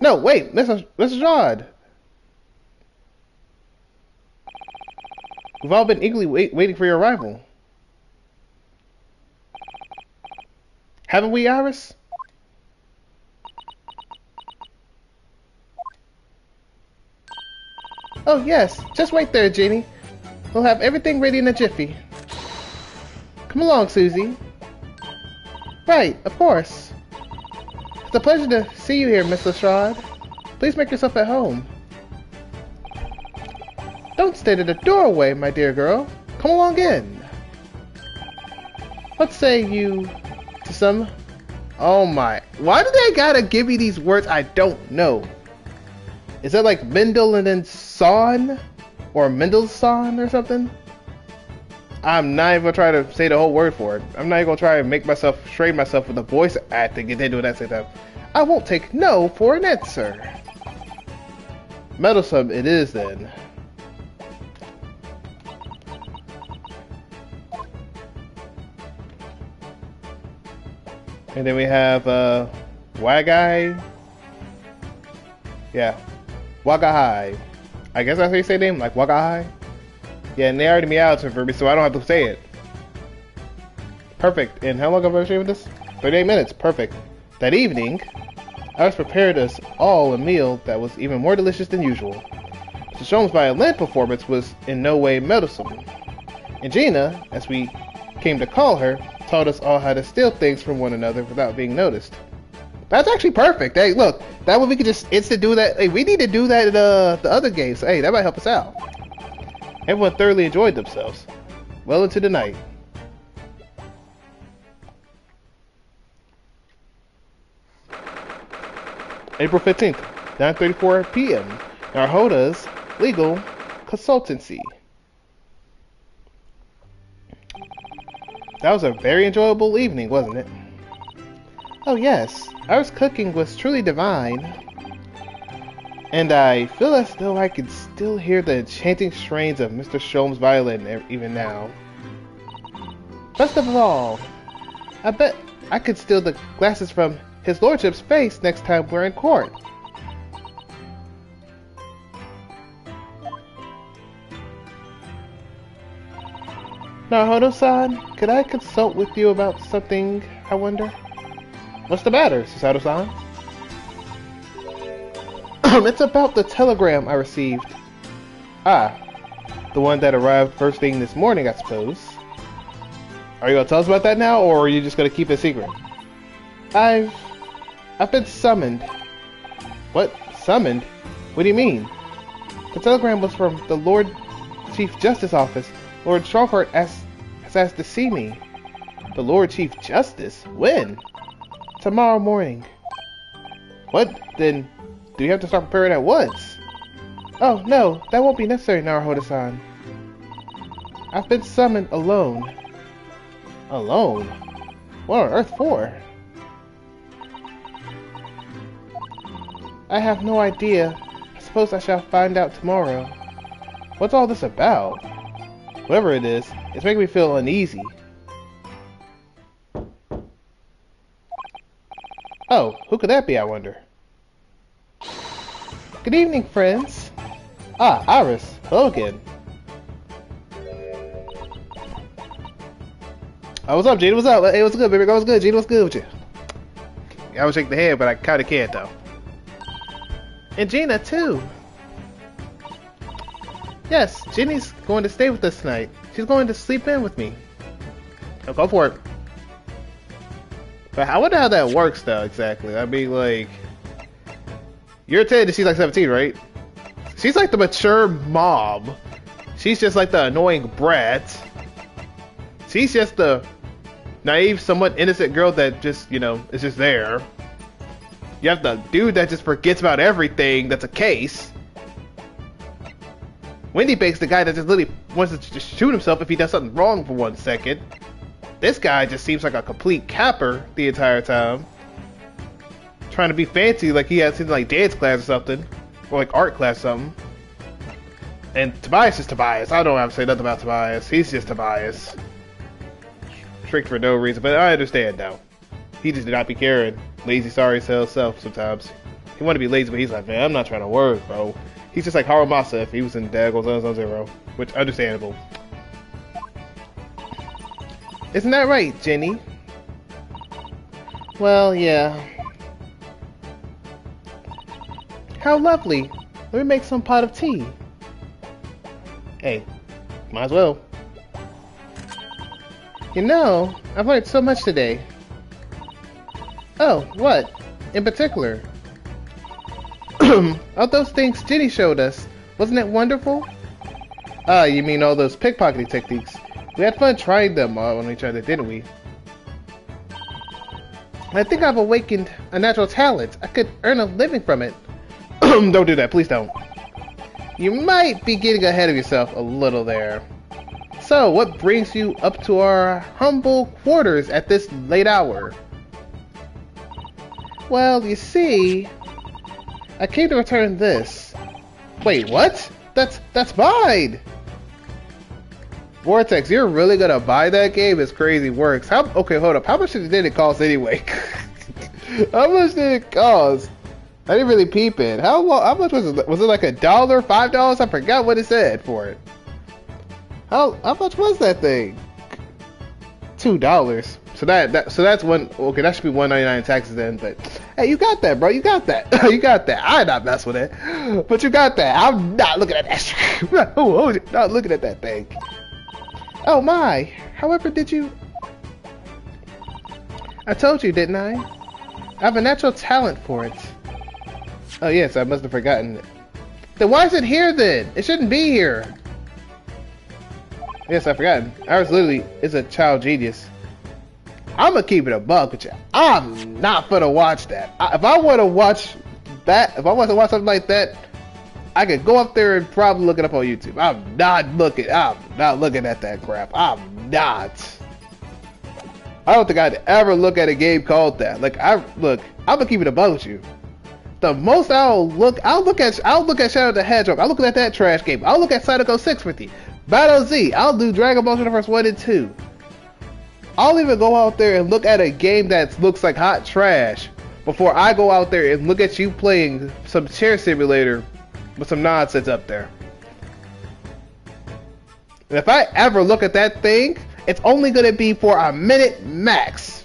No, wait, Mr. Lestrade. We've all been eagerly waiting for your arrival. Haven't we, Iris? Oh, yes. Just wait there, Jeannie. We'll have everything ready in a jiffy. Come along, Susie. Right, of course. It's a pleasure to see you here, Miss Lestrade. Please make yourself at home. Don't stand in the doorway, my dear girl. Come along in. What say you to some... Oh my... Why do they gotta give me these words I don't know? Is that like Mendel and then Son? Or Mendelssohn or something? I'm not even gonna try to say the whole word for it. I'm not even gonna try to make myself strain myself with a voice acting and then do that same time. I won't take no for an answer. Meddlesome it is then. And then we have Wagai. Yeah. Wagahai. I guess that's how you say name, like Wagahai. Yeah, and they already meowed for me, so I don't have to say it. Perfect. And how long have I been streaming this? 38 minutes. Perfect. That evening, Iris prepared us all a meal that was even more delicious than usual. Mr. Sholmes' violin performance was in no way meddlesome. And Gina, as we came to call her, taught us all how to steal things from one another without being noticed. That's actually perfect. Hey, look, that way we could just instant do that. Hey, we need to do that in the other games. Hey, that might help us out. Everyone thoroughly enjoyed themselves, well into the night. April 15th, 9:34 p.m. Narhoda's Legal Consultancy. That was a very enjoyable evening, wasn't it? Oh yes, our cooking was truly divine. And I feel as though I can still hear the enchanting strains of Mr. Sholmes' violin even now. Best of all, I bet I could steal the glasses from his lordship's face next time we're in court. Naruto-san, could I consult with you about something, I wonder? What's the matter, Susato-san? It's about the telegram I received. Ah, the one that arrived first thing this morning, I suppose. Are you gonna tell us about that now, or are you just gonna keep it a secret? I've been summoned. What? Summoned? What do you mean? The telegram was from the Lord Chief Justice office. Lord Strongheart has asked to see me. The Lord Chief Justice? When? Tomorrow morning. What? Then do you have to start preparing at once? Oh, no, that won't be necessary, Naruhodo-san. I've been summoned alone. Alone? What on earth for? I have no idea. I suppose I shall find out tomorrow. What's all this about? Whatever it is, it's making me feel uneasy. Oh, who could that be, I wonder? Good evening, friends. Ah, Iris. Hello again. Oh, what's up, Gina? What's up? Hey, what's good, baby girl? What's good, Gina? What's good with you? I would shake the hand, but I kind of can't, though. And Gina, too. Yes, Ginny's going to stay with us tonight. She's going to sleep in with me. Oh, go for it. But I wonder how that works, though, exactly. I mean, like... You're 10 and she's like 17, right? She's like the mature mom. She's just like the annoying brat. She's just the naive, somewhat innocent girl that just, you know, is just there. You have the dude that just forgets about everything that's a case. Wendy Bake's the guy that just literally wants to just shoot himself if he does something wrong for 1 second. This guy just seems like a complete capper the entire time. Trying to be fancy like he has in like dance class or something. Or like art class or something. And Tobias is Tobias. I don't have to say nothing about Tobias. He's just Tobias. Tricked for no reason, but I understand now. He just did not be caring. Lazy, sorry, self sometimes. He wanted to be lazy, but he's like, man, I'm not trying to work, bro. He's just like Haramasa if he was in Daggle's Zone Zero, which understandable. Isn't that right, Jenny? Well, yeah. How lovely. Let me make some pot of tea. Hey, might as well. You know, I've learned so much today. Oh, what? In particular? All those things Ginny showed us. Wasn't it wonderful? Ah, you mean all those pickpocketing techniques. We had fun trying them on each other, didn't we? I think I've awakened a natural talent. I could earn a living from it. Don't do that, please don't. You might be getting ahead of yourself a little there. So, what brings you up to our humble quarters at this late hour? Well, you see, I came to return this. Wait, what? That's mine! Vortex, you're really gonna buy that game? It's crazy works. Okay, hold up. How much did it cost anyway? How much did it cost? I didn't really peep it. How much was it? Was it like $1, $5? I forgot what it said for it. How much was that thing? $2. So that's one. Okay, that should be $1.99 in taxes then. But hey, you got that, bro. You got that. You got that. I'm not messing with it, but you got that. I'm not looking at that. Not looking at that thing. Oh my. However, did you? I told you, didn't I? I have a natural talent for it. Oh yes, I must have forgotten it. Then why is it here then? It shouldn't be here. Yes, I forgot. Iris literally is a child genius. I'm gonna keep it a buck with you. I'm not gonna watch that. If I want to watch that, if I want to watch something like that, I could go up there and probably look it up on YouTube. I'm not looking at that crap. I'm not. I don't think I'd ever look at a game called that. Like I'm gonna keep it a buck with you. The most I'll look at Shadow the Hedgehog. I'll look at that trash game. I'll look at Psycho 6 with you. Battle Z. I'll do Dragon Ball Universe 1 and 2. I'll even go out there and look at a game that looks like hot trash before I go out there and look at you playing some chair simulator with some nonsense up there. And if I ever look at that thing, it's only going to be for a minute max.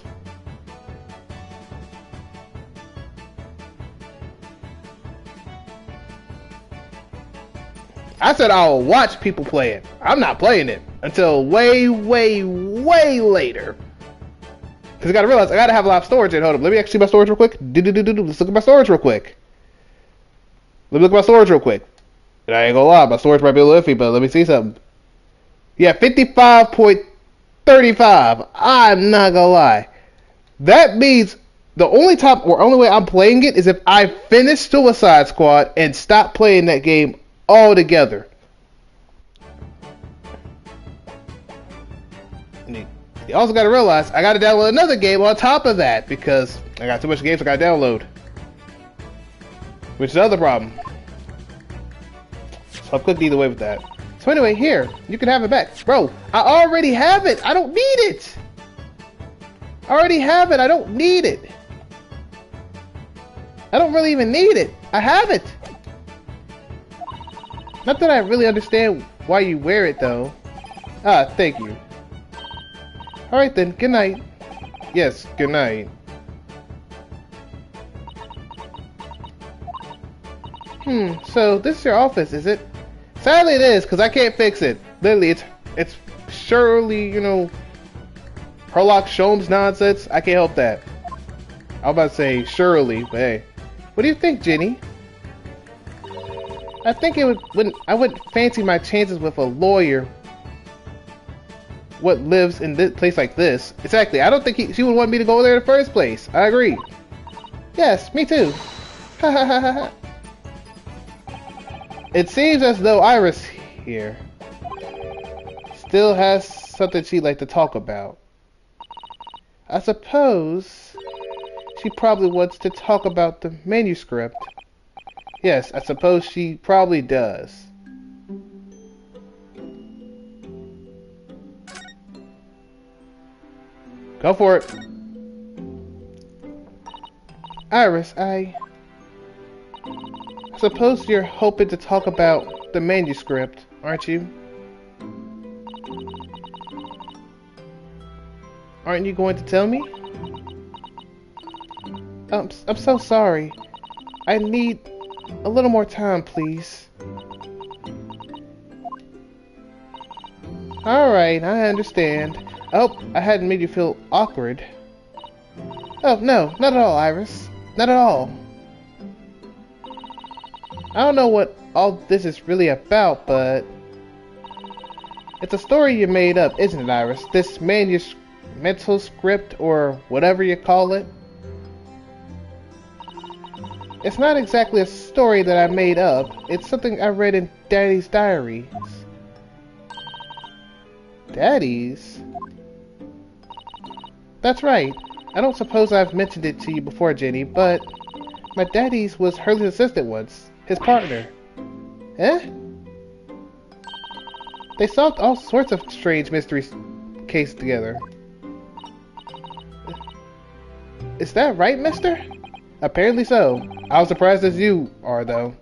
I said I'll watch people play it. I'm not playing it until way, way, way later. Because I gotta realize I gotta have a lot of storage in. Hold up, let me actually see my storage real quick. Let's look at my storage real quick. Let me look at my storage real quick. And I ain't gonna lie, my storage might be a little iffy, but let me see something. Yeah, 55.35. I'm not gonna lie. That means the only way I'm playing it is if I finish Suicide Squad and stop playing that game altogether. you also gotta realize I gotta download another game on top of that because I got too much games I gotta download. Which is the other problem. So I'm clicking either way with that. So anyway, here, you can have it back. Bro, I already have it. I don't need it. I already have it. I don't need it. I don't really even need it. I have it. Not that I really understand why you wear it though. Ah, thank you. Alright then, good night. Yes, good night. So this is your office, is it? Sadly it is, because I can't fix it. Literally, it's surely, you know, Herlock Sholmes nonsense. I can't help that. I was about to say surely, but hey. What do you think, Jenny? I think I wouldn't fancy my chances with a lawyer what lives in this place like this. Exactly. I don't think she would want me to go there in the first place. I agree. Yes, me too. Ha ha ha ha. It seems as though Iris here still has something she'd like to talk about. I suppose she probably wants to talk about the manuscript. Yes, I suppose she probably does. Go for it. Iris, I suppose you're hoping to talk about the manuscript, aren't you? Aren't you going to tell me? I'm so sorry. I need a little more time, please. Alright, I understand. I hope I hadn't made you feel awkward. Oh, no, not at all, Iris. Not at all. I don't know what all this is really about, but it's a story you made up, isn't it, Iris? This mental script, or whatever you call it. It's not exactly a story that I made up. It's something I read in Daddy's diaries. Daddy's? That's right. I don't suppose I've mentioned it to you before, Jenny, but my daddy's was Hurley's assistant once. His partner. Eh? They solved all sorts of strange mystery cases together. Is that right, mister? Apparently so. I was surprised as you are, though.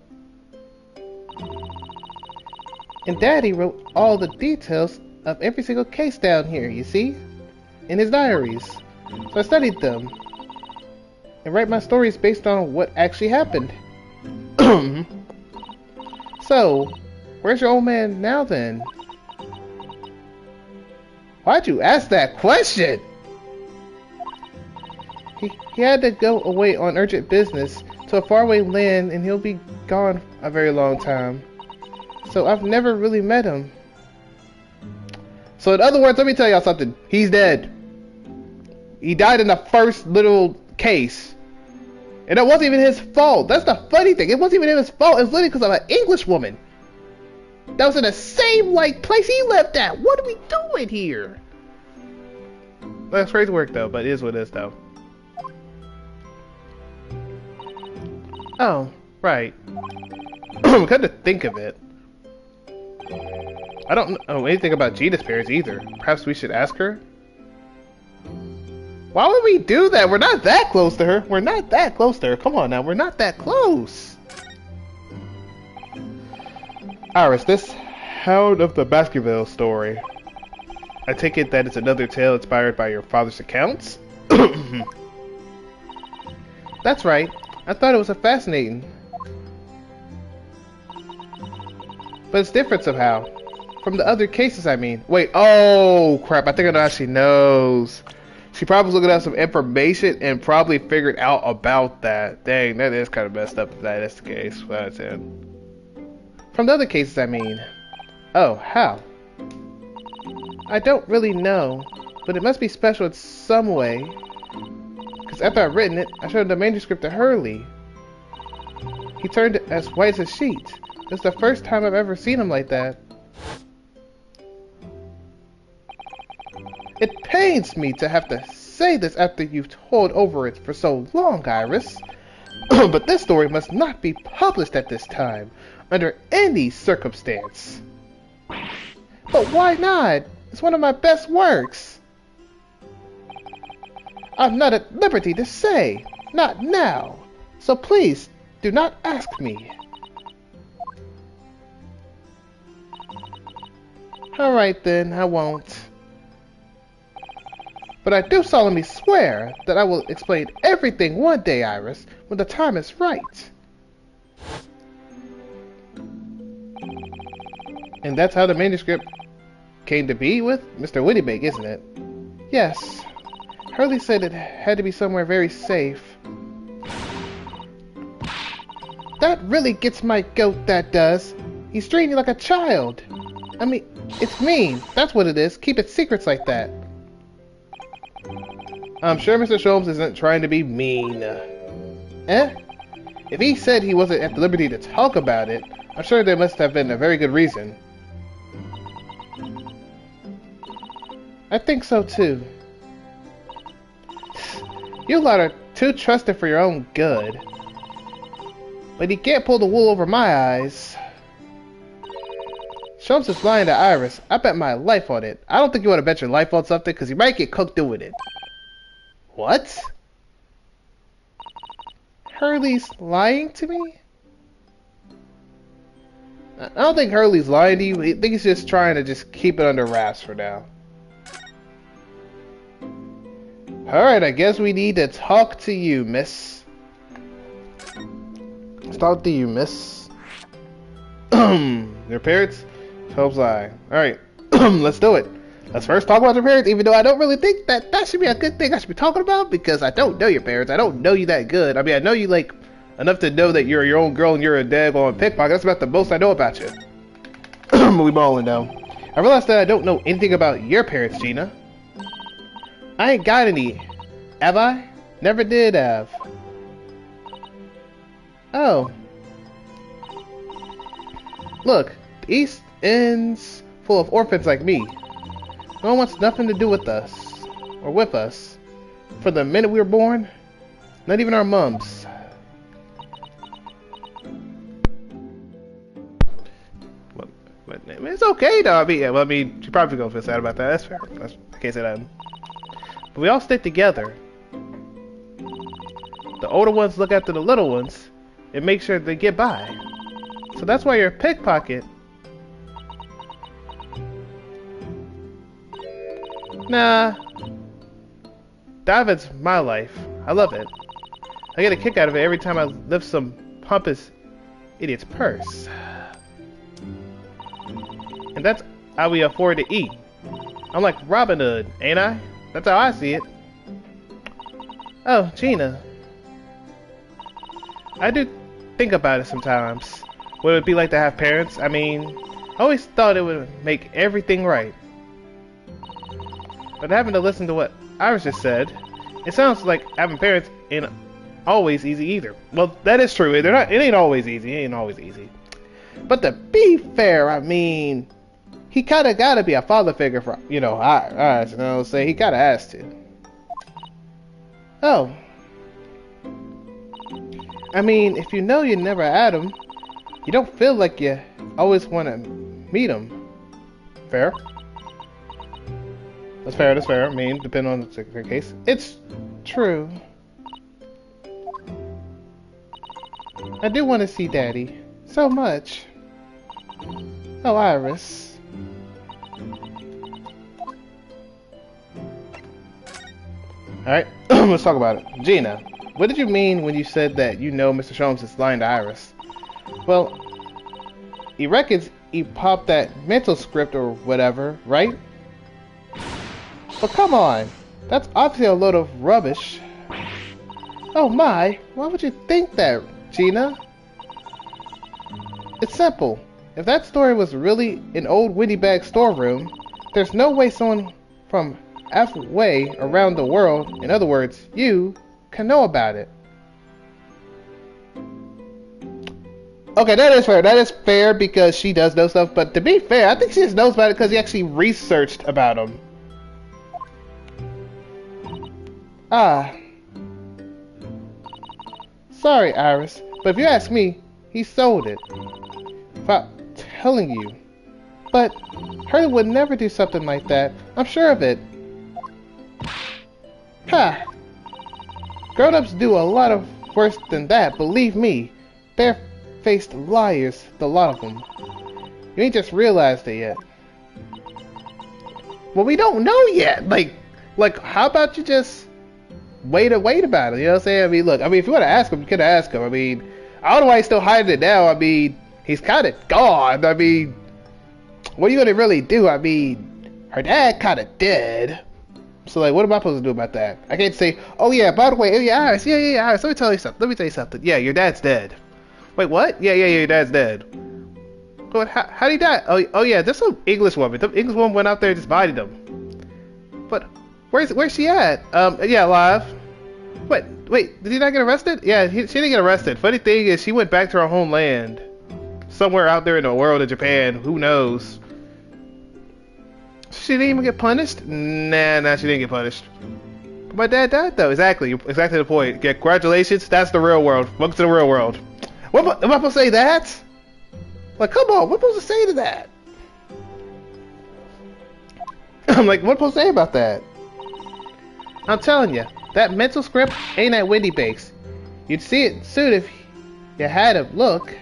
And Daddy wrote all the details of every single case down here, you see? In his diaries. So I studied them. And write my stories based on what actually happened. So, where's your old man now then? Why'd you ask that question? He had to go away on urgent business to a faraway land, and he'll be gone a very long time. So I've never really met him. So in other words, let me tell y'all something. He's dead. He died in the first little case. And it wasn't even his fault. That's the funny thing. It wasn't even his fault. It was literally because of an English woman. That was in the same place he left at. What are we doing here? That's crazy work though, but it is what it is though. Oh, right. Come to think of it, I don't know anything about Gina's parents either. Perhaps we should ask her? Why would we do that? We're not that close to her. We're not that close to her. Come on now, we're not that close. Iris, this Hound of the Baskerville story. I take it that it's another tale inspired by your father's accounts? That's right. I thought it was fascinating. But it's different somehow. From the other cases, I mean. Wait, oh crap, I think I know how she knows. She probably was looking up some information and probably figured out about that. Dang, that is kind of messed up if that is the case. From the other cases, I mean. Oh, how? I don't really know, but it must be special in some way. Because after I've written it, I showed the manuscript to Hurley. He turned as white as a sheet. It's the first time I've ever seen him like that. It pains me to have to say this after you've told over it for so long, Iris. But this story must not be published at this time, under any circumstance. But why not? It's one of my best works. I'm not at liberty to say. Not now. So please, do not ask me. Alright then, I won't. But I do solemnly swear that I will explain everything one day, Iris, when the time is right. And that's how the manuscript came to be with Mr. Whittybake, isn't it? Yes. Hurley said it had to be somewhere very safe. That really gets my goat, that does. He's treating you like a child. I mean, it's mean. That's what it is. Keep it secrets like that. I'm sure Mr. Sholmes isn't trying to be mean. Eh? If he said he wasn't at the liberty to talk about it, I'm sure there must have been a very good reason. I think so too. You lot are too trusted for your own good. But he can't pull the wool over my eyes. Sholmes is lying to Iris. I bet my life on it. I don't think you want to bet your life on something, because you might get cooked doing it. What? Hurley's lying to me? I don't think Hurley's lying to you. I think he's just trying to just keep it under wraps for now. Alright, I guess we need to talk to you, miss. Let's talk to you, miss. Your parents? Sholmes lie. Alright, let's do it. Let's first talk about your parents, even though I don't really think that should be a good thing I should be talking about, because I don't know your parents. I don't know you that good. I mean, I know you, like, enough to know that you're your own girl and you're a daggone pickpocket. That's about the most I know about you. We balling now. I realized that I don't know anything about your parents, Gina. I ain't got any. Have I? Never did have. Oh. Look, the East End's full of orphans like me. No one wants nothing to do with us. Or with us. For the minute we were born. Not even our mums. But it's okay though. I mean, she's probably gonna feel sad about that. That's fair. I can't say that. But we all stick together. The older ones look after the little ones and make sure they get by. So that's why you're a pickpocket. Nah. Diving's my life. I love it. I get a kick out of it every time I lift some pompous idiot's purse. And that's how we afford to eat. I'm like Robin Hood, ain't I? That's how I see it. Oh, Gina. I do think about it sometimes. What it would be like to have parents. I mean, I always thought it would make everything right. But having to listen to what Iris just said, it sounds like having parents ain't always easy either. Well, that is true. They're not. It ain't always easy. It ain't always easy. But to be fair, I mean, he kind of got to be a father figure for, you know, Iris. You know what I'm saying? He kind of has to. Oh. I mean, if you know you never had him, you don't feel like you always want to meet him. Fair? That's fair, that's fair. I mean, depending on the particular case. It's true. I do want to see Daddy. So much. Oh, Iris. Alright, let's talk about it. Gina, what did you mean when you said that you know Mr. Sholmes is lying to Iris? Well, he reckons he popped that mental script or whatever, right? But come on, that's obviously a load of rubbish. Oh my, why would you think that, Gina? It's simple. If that story was really an old Winnybag storeroom, there's no way someone from halfway around the world, in other words, you, can know about it. Okay, that is fair. That is fair because she does know stuff, but to be fair, I think she just knows about it because he actually researched about him. Ah, sorry, Iris, but if you ask me, he sold it. Without telling you. But Hurley would never do something like that. I'm sure of it. Ha! Grown-ups do a lot of worse than that, believe me. Bare-faced liars, the lot of them. You ain't just realized it yet. Well, we don't know yet. Like, how about you just wait about it? You know what I'm saying? I mean, look, if you want to ask him, you could ask him. I mean, I don't know why he's still hiding it now. I mean, he's kind of gone. I mean, what are you gonna really do? I mean, her dad kind of dead. So, like, what am I supposed to do about that? I can't say, oh yeah, by the way, oh yeah, Iris, yeah, Iris, let me tell you something. Yeah, your dad's dead. Wait, what? Yeah, your dad's dead. But how did he die? Oh yeah, there's some English woman. The English woman went out there and just bodied him. But where's she at? Yeah, alive. Wait, did he not get arrested? Yeah, she didn't get arrested. Funny thing is, she went back to her homeland, somewhere out there in the world of Japan. Who knows? She didn't even get punished? Nah, she didn't get punished. But my dad died though. Exactly the point. Yeah, congratulations, that's the real world. Welcome to the real world. Am I supposed to say that? Like, come on, what am I supposed to say to that? I'm like, what am I supposed to say about that? I'm telling you, that mental script ain't at Wendy Bakes. You'd see it soon if you had a look.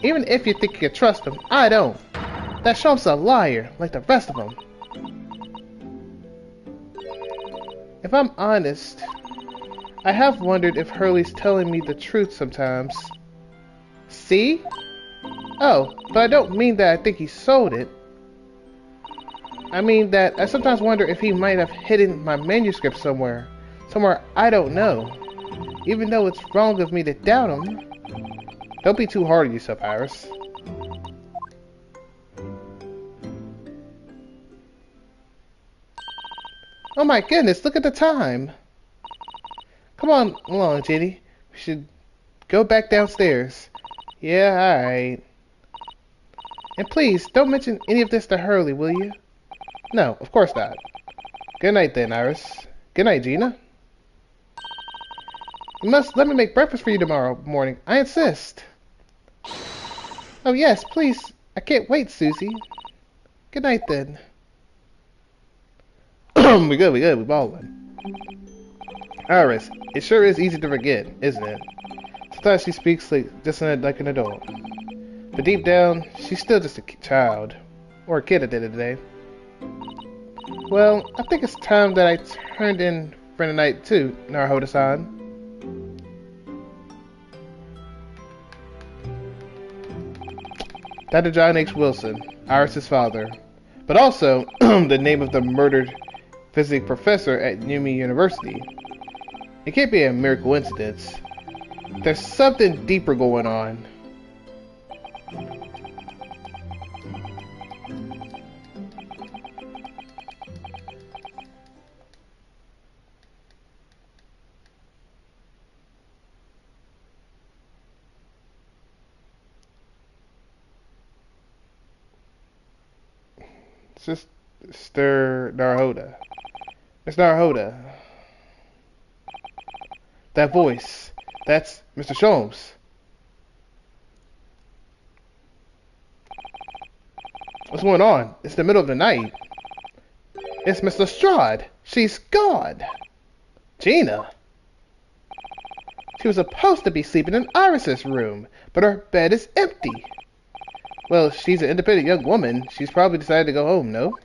Even if you think you can trust him, I don't. That Shump's a liar, like the rest of them. If I'm honest, I have wondered if Hurley's telling me the truth sometimes. See? Oh, but I don't mean that I think he sold it. I mean that I sometimes wonder if he might have hidden my manuscript somewhere. Somewhere I don't know. Even though it's wrong of me to doubt him. Don't be too hard on yourself, Iris. Oh my goodness, look at the time. Come on along, Jenny. We should go back downstairs. Yeah, alright. And please, don't mention any of this to Hurley, will you? No, of course not. Good night then, Iris. Good night, Gina. You must let me make breakfast for you tomorrow morning. I insist. Oh yes, please. I can't wait, Susie. Good night then. We good, we ballin'. Iris, it sure is easy to forget, isn't it? Sometimes she speaks like an adult. But deep down, she's still just a child. Or a kid at the end of the day. Well, I think it's time that I turned in for the night too, Naruhodo-san. Dr. John H. Wilson, Iris' father. But also, the name of the murdered physics professor at Yumi University. It can't be a mere coincidence. There's something deeper going on. Sister Naruhodo. It's Naruhodo. That voice. That's Mr. Sholmes. What's going on? It's the middle of the night. It's Miss Lestrade. She's gone. Gina. She was supposed to be sleeping in Iris's room, but her bed is empty. Well, she's an independent young woman. She's probably decided to go home, no?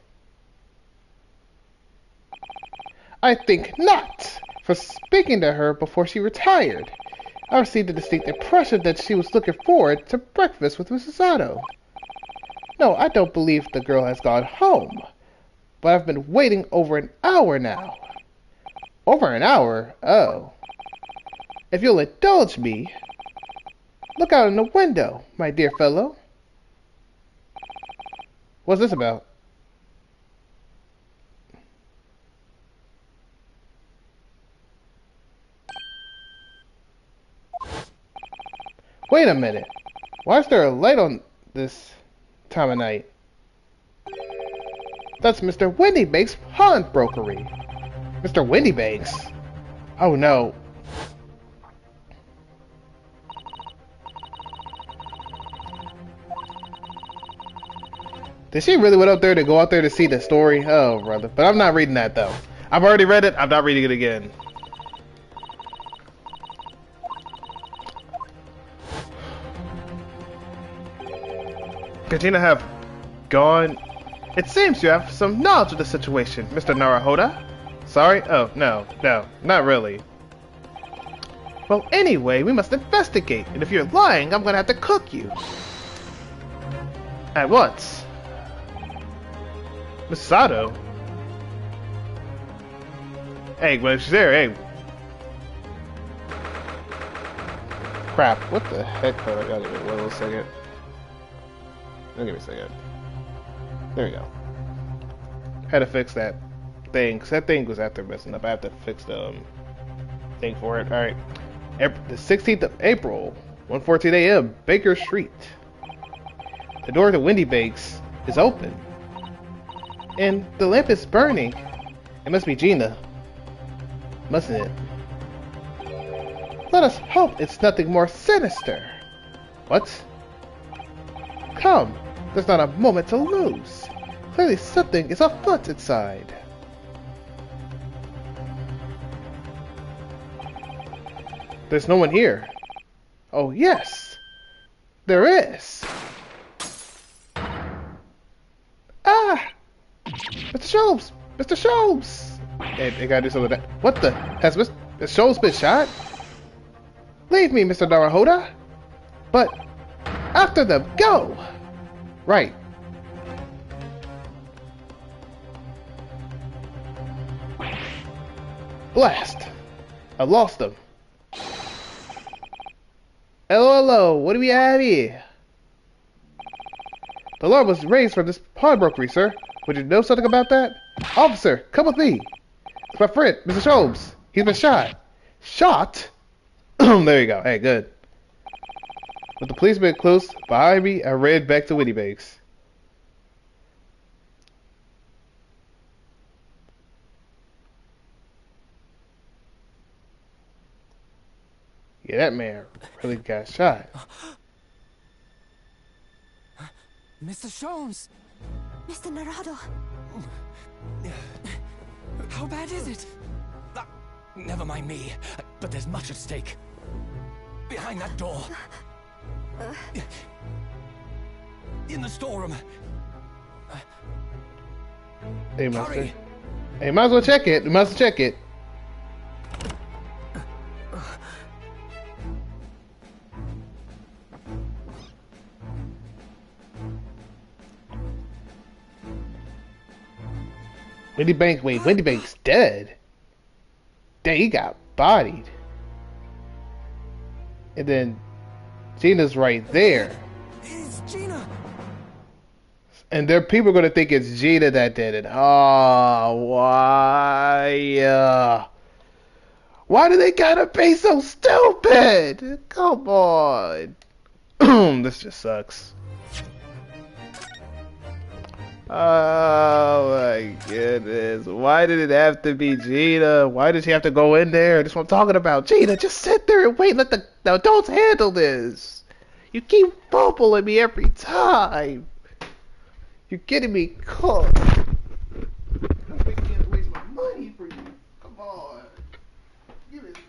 I think not. For speaking to her before she retired, I received a distinct impression that she was looking forward to breakfast with Mrs. Otto. No, I don't believe the girl has gone home. But I've been waiting over an hour now. Over an hour? Oh. If you'll indulge me, look out in the window, my dear fellow. What's this about? Wait a minute. Why is there a light on this time of night? That's Mr. Wendy Bake's pawnbrokery. Mr. Windybanks. Oh no. Did she really went up there to go out there to see the story? Oh, brother. But I'm not reading that, though. I've already read it. I'm not reading it again. Could Gina have gone? It seems you have some knowledge of the situation, Mr. Naruhoda. Sorry? Oh, no, not really. Well, anyway, we must investigate, and if you're lying, I'm gonna have to cook you. At once. Miss Sato? Hey, when she's there, hey. Crap, what the heck? Hold on, I gotta give it one little second. Give me a second. There we go. Had to fix that thing, because that thing was after messing up. I have to fix the thing for it. Alright. The 16th of April, 1:14 a.m., Baker Street. The door to Windy Bakes is open. And the lamp is burning. It must be Gina. Mustn't it? Let us hope it's nothing more sinister. What? Come, there's not a moment to lose. Clearly something is afoot inside. There's no one here. Oh yes, there is. Ah! Mr. Sholmes! Mr. Sholmes! Hey, I gotta do something with that. What the? Has Mr. Sholmes been shot? Leave me, Mr. Naruhoda! But, after them, go! Right. Blast! I lost him. Hello, what do we have here? The alarm was raised from this pawnbrokery, sir. Would you know something about that? Officer, come with me. It's my friend, Mr. Sholmes. He's been shot. Shot? There you go. Hey, good. With the policeman close behind me, I ran back to Windy Bakes. Yeah, that man really got shot.
Mr. Sholmes!
Mr. Naruhodo!
How bad is it? Never mind me, but there's much at stake. Behind that door. In the storeroom.
Hey,
Hurry.
Hey, might as well check it. Might as well check it. Windy Bank's dead. Dang, he got bodied. And then Gina's right there.
It's Gina!
And there people are gonna think it's Gina that did it. Oh, why? Why do they gotta be so stupid? Come on. This just sucks. Oh my goodness. Why did it have to be Gina? Why did she have to go in there? That's what I'm talking about. Gina, just sit there and wait. Let the adults handle this. You keep bumbling me every time. You're getting me caught. I can't waste my money for you. Come on. Give me a second.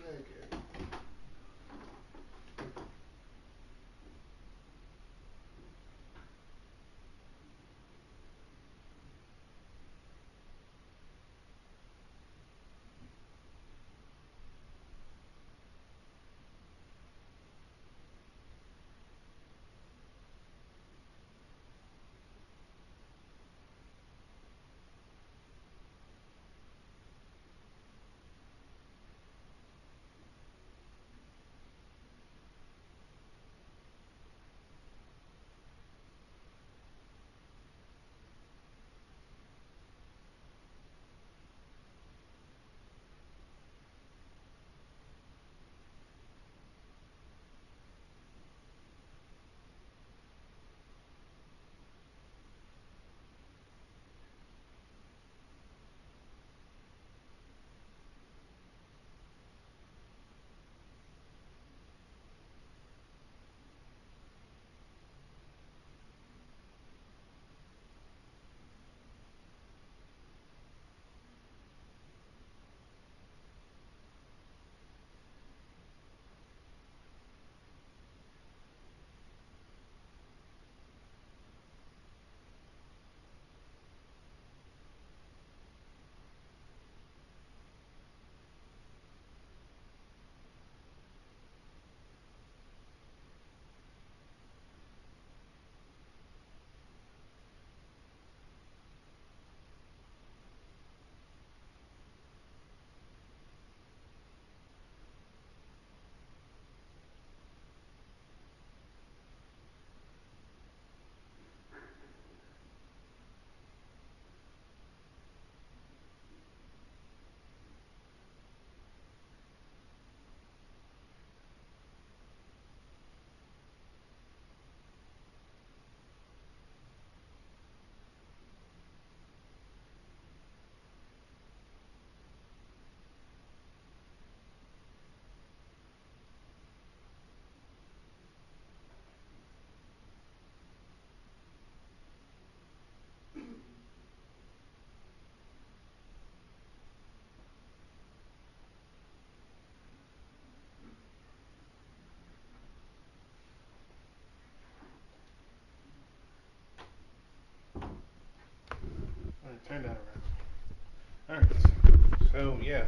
yeah.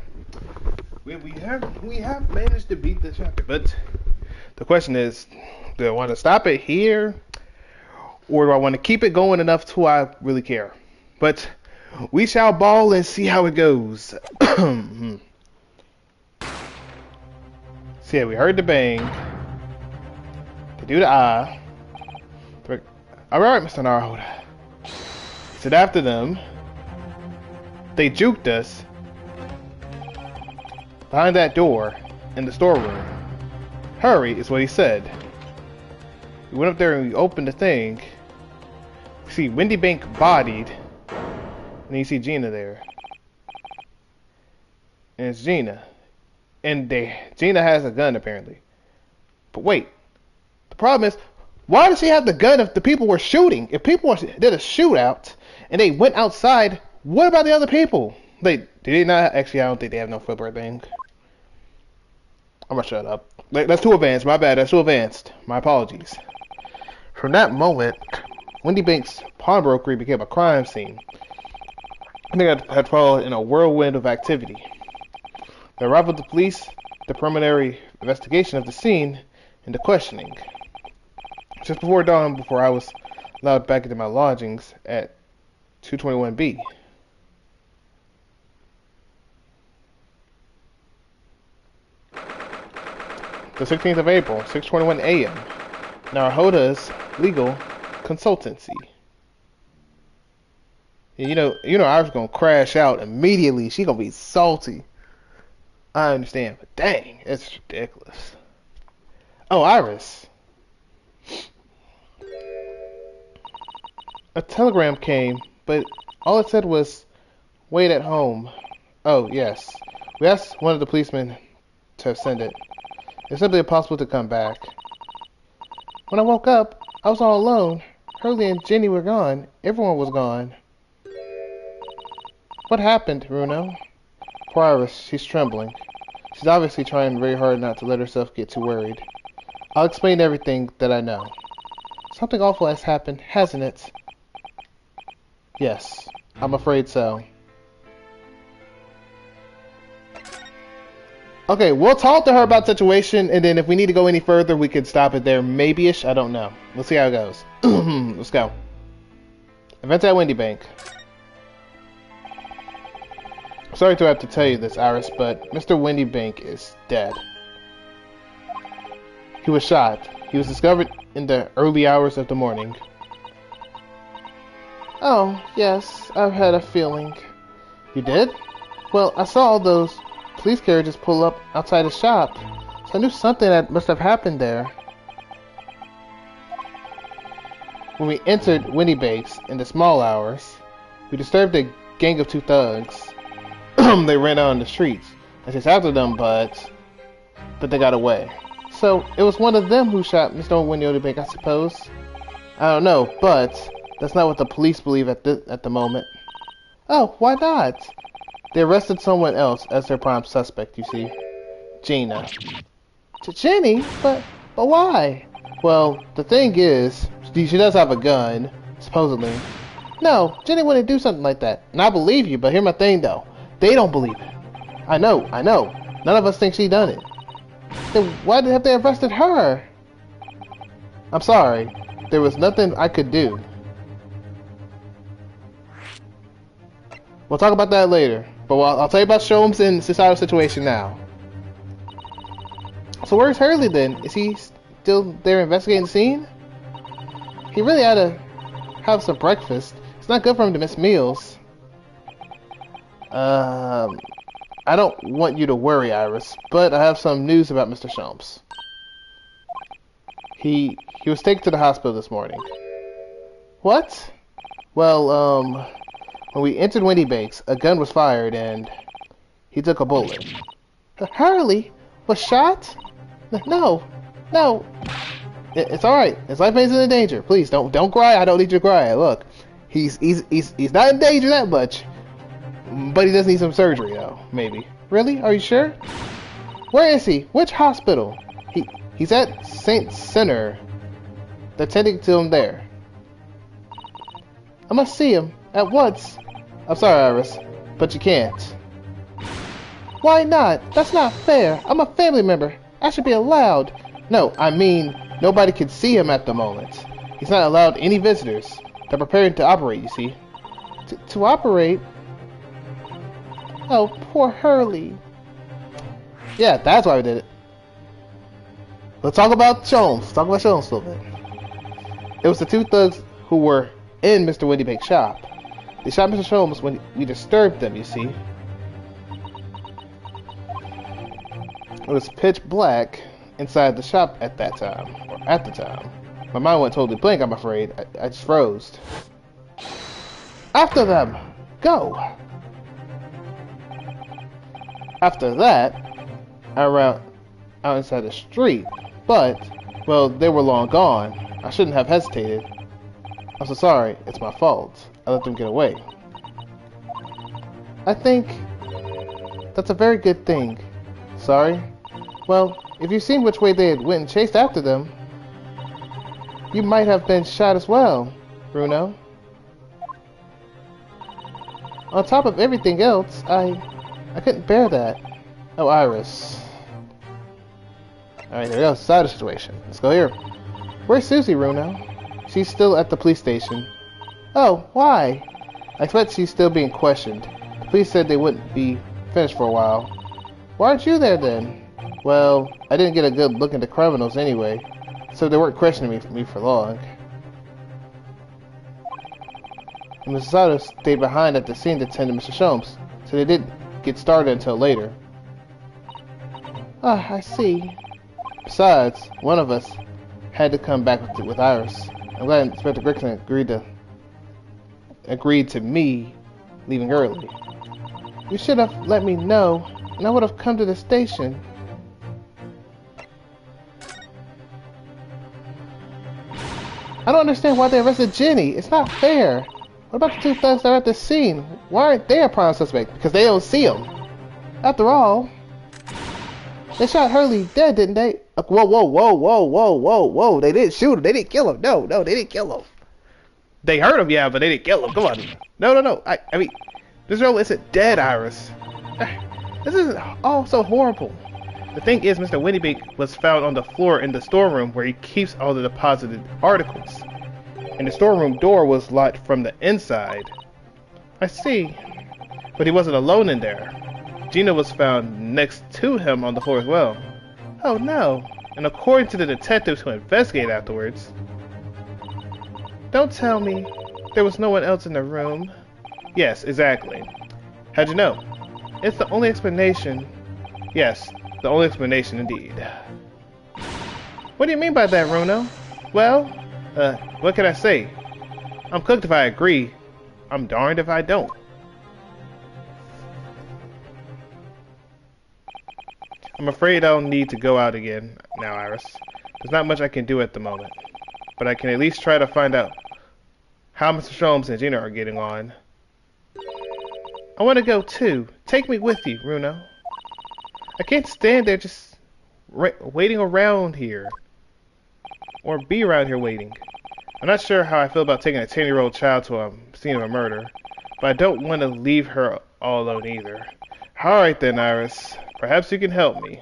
We have managed to beat the chapter, but the question is, do I want to stop it here, or do I want to keep it going enough till I really care? But we shall ball and see how it goes. So yeah, we heard the bang. They do the eye. Alright, Mr. Narhold. Sit after them. They juked us behind that door in the storeroom. Hurry is what he said. We went up there and we opened the thing. You see Wendy Bank bodied. And then you see Gina there. And it's Gina. And Gina has a gun apparently. But wait. The problem is, why does she have the gun if the people were shooting? If people did a shootout and they went outside, what about the other people? Did they not? Actually, I don't think they have no flipper thing. I'm gonna shut up. That's too advanced. My bad. That's too advanced. My apologies. From that moment, Wendy Banks' pawnbrokery became a crime scene. I think I had fallen in a whirlwind of activity. The arrival of the police, the preliminary investigation of the scene, and the questioning. Just before dawn, before I was allowed back into my lodgings at 221B. The 16th of April, 6:21 a.m. Narhoda's legal consultancy. You know, I was gonna crash out immediately. She gonna be salty. I understand, but dang, it's ridiculous. Oh, Iris. A telegram came, but all it said was, "Wait at home." Oh, yes. We asked one of the policemen to send it. It's simply impossible to come back. When I woke up, I was all alone. Hurley and Jenny were gone. Everyone was gone. What happened, Bruno? Poor Iris, she's trembling. She's obviously trying very hard not to let herself get too worried. I'll explain everything that I know. Something awful has happened, hasn't it? Yes, I'm afraid so. Okay, we'll talk to her about the situation, and then if we need to go any further, we could stop it there. Maybe-ish, I don't know. We'll see how it goes. Let's go. Events at Wendy Bank. Sorry to have to tell you this, Iris, but Mr. Wendy Bank is dead. He was shot. He was discovered in the early hours of the morning. Oh, yes, I've had a feeling. You did? Well, I saw all those police carriages pull up outside the shop, so I knew something that must have happened there. When we entered Wendy Bank's in the small hours, we disturbed a gang of two thugs. They ran out on the streets. I chased after them, but they got away. So, it was one of them who shot Mr. Wendy Bank, I suppose. I don't know, but that's not what the police believe at the moment. Oh, why not? They arrested someone else as their prime suspect, you see. Gina. Jenny? But why? Well, the thing is, she does have a gun, supposedly. No, Jenny wouldn't do something like that. And I believe you, but here's my thing, though. They don't believe it. I know. None of us think she done it. Then why have they arrested her? I'm sorry. There was nothing I could do. We'll talk about that later. But I'll tell you about Sholmes and societal situation now. So where's Hurley then? Is he still there investigating the scene? He really ought to have some breakfast. It's not good for him to miss meals. I don't want you to worry, Iris, but I have some news about Mr. Sholmes. He was taken to the hospital this morning. What? Well, when we entered Wendy Banks, a gun was fired and he took a bullet. Hurley was shot? No. It's all right. His life isn't in danger. Please don't cry. I don't need you to cry. Look, he's not in danger that much. But he does need some surgery, though, maybe. Really? Are you sure? Where is he? Which hospital? He's at St. Center. They're tending to him there. I must see him at once. I'm sorry, Iris, but you can't. Why not? That's not fair. I'm a family member. I should be allowed. No, I mean, nobody can see him at the moment. He's not allowed any visitors. They're preparing to operate, you see. To operate? Oh, poor Hurley. Yeah, that's why we did it. Let's talk about Sholmes. Let's talk about Sholmes a little bit. It was the two thugs who were in Mr. Windybake's shop. They shot Mr. Sholmes when we disturbed them, you see. It was pitch black inside the shop at that time, or at the time. My mind went totally blank, I'm afraid. I just froze. After them! Go! After that, I ran out inside the street, but, well, they were long gone. I shouldn't have hesitated. I'm so sorry, it's my fault. I let them get away. I think that's a very good thing. Sorry? Well, if you'd seen which way they had went and chased after them, you might have been shot as well, Bruno. On top of everything else, I couldn't bear that. Oh, Iris. Alright, there we go. Side situation. Let's go here. Where's Susie, Bruno? She's still at the police station. Oh, why? I expect she's still being questioned. The police said they wouldn't be finished for a while. Why aren't you there then? Well, I didn't get a good look at the criminals anyway, so they weren't questioning me for long. And Mrs. Sato stayed behind at the scene to tend to Mr. Sholmes, so they didn't get started until later. Ah, I see. Besides, one of us had to come back with Iris. I'm glad Inspector Gregson agreed to me leaving early. You should have let me know, and I would have come to the station. I don't understand why they arrested Jenny. It's not fair. What about the two thugs that are at the scene? Why aren't they a prime suspect? Because they don't see him. After all, they shot Hurley dead, didn't they? Whoa, whoa, whoa, whoa, whoa, whoa, whoa. They didn't shoot him. They didn't kill him. No, they didn't kill him. They hurt him, yeah, but they didn't kill him. Come on. No. I mean, this girl isn't dead, Iris. This isn't all so horrible. The thing is, Mr. Winnybake was found on the floor in the storeroom where he keeps all the deposited articles. And the storeroom door was locked from the inside. I see. But he wasn't alone in there. Gina was found next to him on the floor as well. Oh no. And according to the detectives who investigated afterwards... Don't tell me there was no one else in the room. Yes, exactly. How'd you know? It's the only explanation. Yes, the only explanation indeed. What do you mean by that, Bruno? Well, what can I say? I'm cooked if I agree. I'm darned if I don't. I'm afraid I'll need to go out again now, Iris. There's not much I can do at the moment. But I can at least try to find out how Mr. Sholmes and Gina are getting on. I want to go too. Take me with you, Bruno. I can't stand there just waiting around here. Or be around here waiting. I'm not sure how I feel about taking a 10-year-old child to a scene of a murder. But I don't want to leave her all alone either. Alright then, Iris. Perhaps you can help me.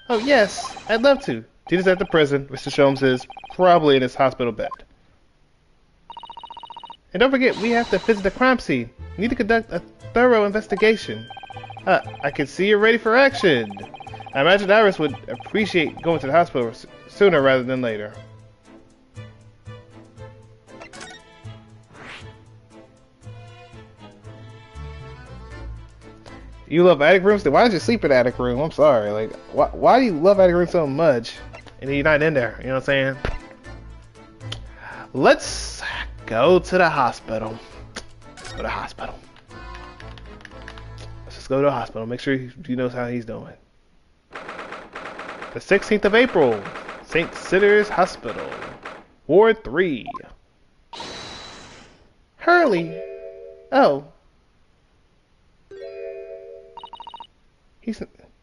Oh yes, I'd love to. Gina's at the prison. Mr. Sholmes is probably in his hospital bed. And don't forget, we have to visit the crime scene. We need to conduct a thorough investigation. I can see you're ready for action. I imagine Iris would appreciate going to the hospital sooner rather than later. You love attic rooms? Then why did you sleep in the attic room? I'm sorry. Like, why do you love attic rooms so much? And you're not in there. You know what I'm saying? Let's go to the hospital. Let's go to the hospital. Let's just go to the hospital. Make sure he knows how he's doing. The 16th of April. St. Sitter's Hospital. Ward 3. Hurley. Oh.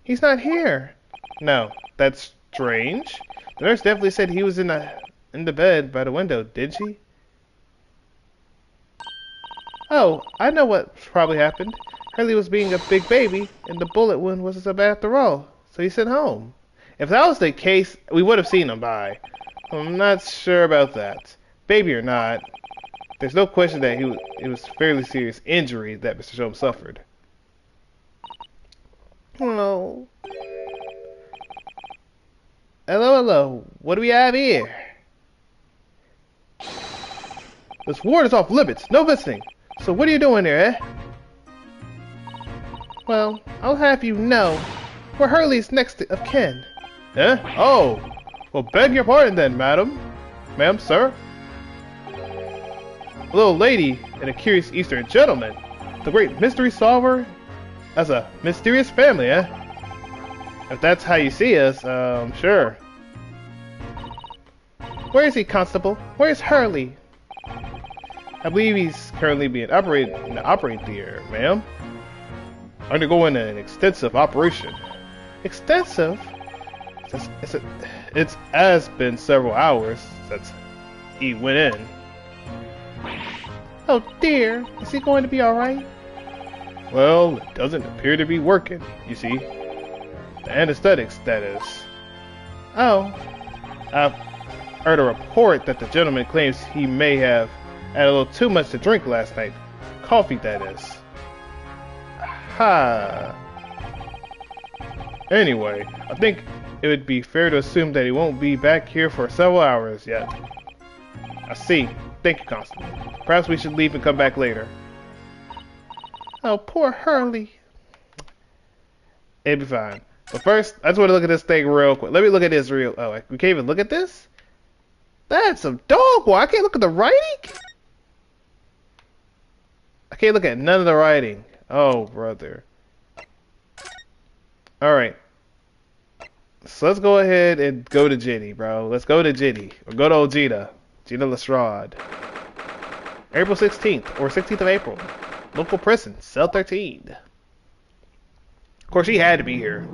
He's not here. No, that's strange. The nurse definitely said he was in the bed by the window, did she? Oh, I know what probably happened. Hurley was being a big baby, and the bullet wound wasn't so bad after all, so he sent home. If that was the case, we would have seen him by. I'm not sure about that. Baby or not, there's no question that it was fairly serious injury that Mr. Sholmes suffered. Oh. Hello, hello. What do we have here? This ward is off limits. No visiting. So what are you doing here, eh? Well, I'll have you know, we're Hurley's next of kin. Eh? Oh. Well, beg your pardon then, madam. Ma'am, sir. A little lady and a curious Eastern gentleman. The great mystery solver as a mysterious family, eh? If that's how you see us, sure. Where is he, Constable? Where's Hurley? I believe he's currently being operated in the operating theater, ma'am. Undergoing an extensive operation. Extensive? It's has been several hours since he went in. Oh dear, is he going to be alright? Well, it doesn't appear to be working, you see. The anesthetics, that is. Oh. I've heard a report that the gentleman claims he may have had a little too much to drink last night. Coffee, that is. Ha. Anyway, I think it would be fair to assume that he won't be back here for several hours yet. I see. Thank you, Constable. Perhaps we should leave and come back later. Oh, poor Hurley. It'll be fine. But first, I just want to look at this thing real quick. Let me look at this real... Oh, we can't even look at this? That's some dog water. I can't look at the writing? I can't look at none of the writing. Oh, brother. Alright. So let's go ahead and go to Ginny, bro. Let's go to Ginny. Or go to old Gina. Gina Lestrade. April 16th, or 16th of April. Local prison, cell 13. Of course, she had to be here.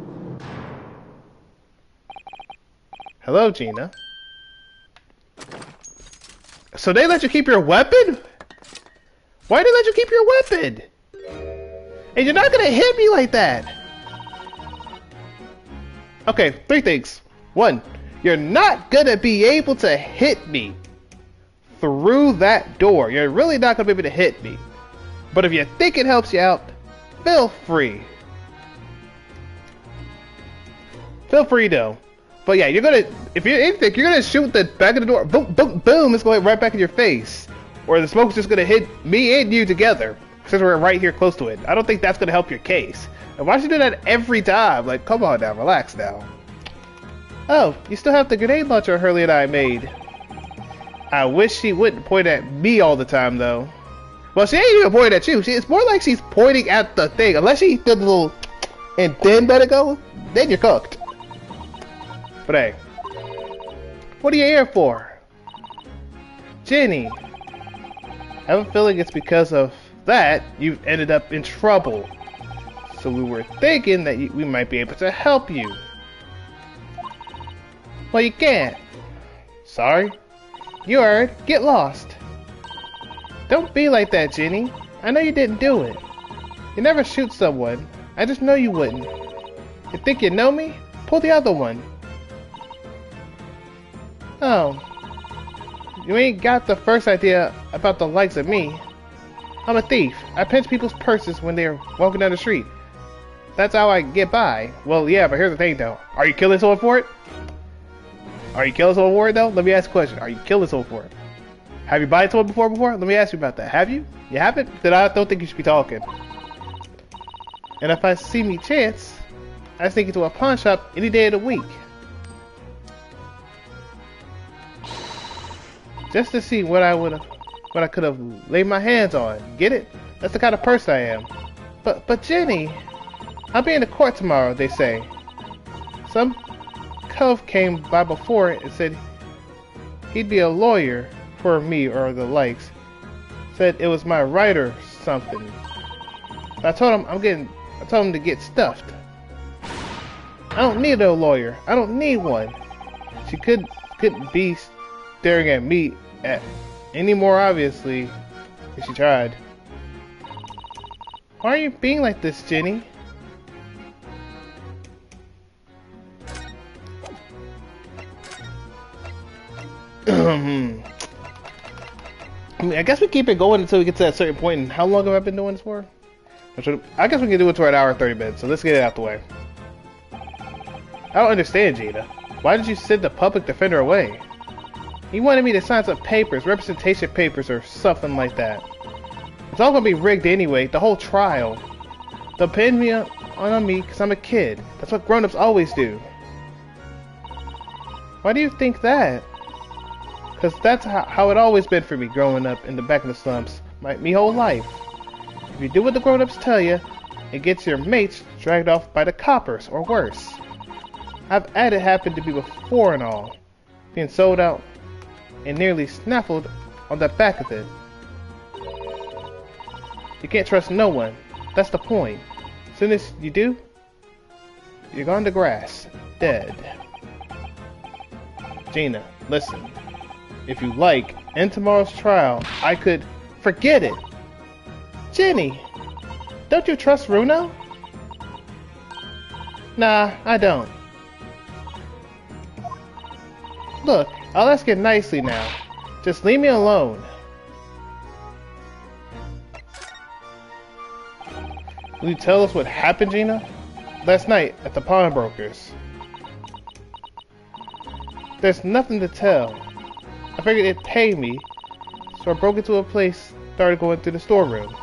Hello, Gina. So they let you keep your weapon? Why did they let you keep your weapon? And you're not gonna hit me like that. Okay, 3 things. 1, you're not gonna be able to hit me through that door. You're really not gonna be able to hit me. But if you think it helps you out, feel free. Feel free though. But yeah, you're gonna, if you think you're gonna shoot the back of the door, boom, boom, boom, it's going right back in your face. Or the smoke's just gonna hit me and you together, since we're right here close to it. I don't think that's gonna help your case. And why should you do that every time? Like, come on now, relax now. Oh, you still have the grenade launcher Hurley and I made. I wish she wouldn't point at me all the time though. Well, she ain't even pointing at you. It's more like she's pointing at the thing. Unless she did a little and then let it go, then you're cooked. But hey, what are you here for? Ginny, I have a feeling it's because of that you've ended up in trouble. So we were thinking that we might be able to help you. Well, you can't. Sorry. You heard. Get lost. Don't be like that, Ginny. I know you didn't do it. You never shoot someone. I just know you wouldn't. You think you know me? Pull the other one. Oh. You ain't got the first idea about the likes of me. I'm a thief. I pinch people's purses when they're walking down the street. That's how I get by. Well, yeah, but here's the thing, though. Are you killing someone for it? Are you killing someone for it, though? Let me ask a question. Are you killing someone for it? Have you bought someone before? Let me ask you about that. Have you? You haven't? Then I don't think you should be talking. And if I see me chance, I sneak into a pawn shop any day of the week. Just to see what I could have laid my hands on. Get it? That's the kind of person I am. But Jenny, I'll be in the court tomorrow, they say. Some cove came by before and said he'd be a lawyer for me or the likes. Said it was my right or something. I told him to get stuffed. I don't need a lawyer. I don't need one. She couldn't be staring at me any more obviously if she tried. Why are you being like this, Jenny? I mean, I guess we keep it going until we get to that certain point. And how long have I been doing this for? I guess we can do it for an hour and 30 minutes, so let's get it out the way. I don't understand, Gina. Why did you send the public defender away? He wanted me to sign some papers, representation papers or something like that. It's all gonna be rigged anyway, the whole trial. They'll pin me on me because I'm a kid. That's what grown-ups always do. Why do you think that? Because that's how it always been for me growing up in the back of the slums. Me whole life. If you do what the grown-ups tell you, it gets your mates dragged off by the coppers, or worse. I've had it happen to me before and all. Being sold out and nearly snaffled on the back of it. You can't trust no one. That's the point. As soon as you do, you're gone to grass. Dead. Gina, listen. If you like, in tomorrow's trial, I could... Forget it! Jenny! Don't you trust Runo? Nah, I don't. Look, I'll ask you nicely now. Just leave me alone. Will you tell us what happened, Gina? Last night at the pawnbroker's. There's nothing to tell. I figured it'd pay me, so I broke into a place, started going through the storeroom.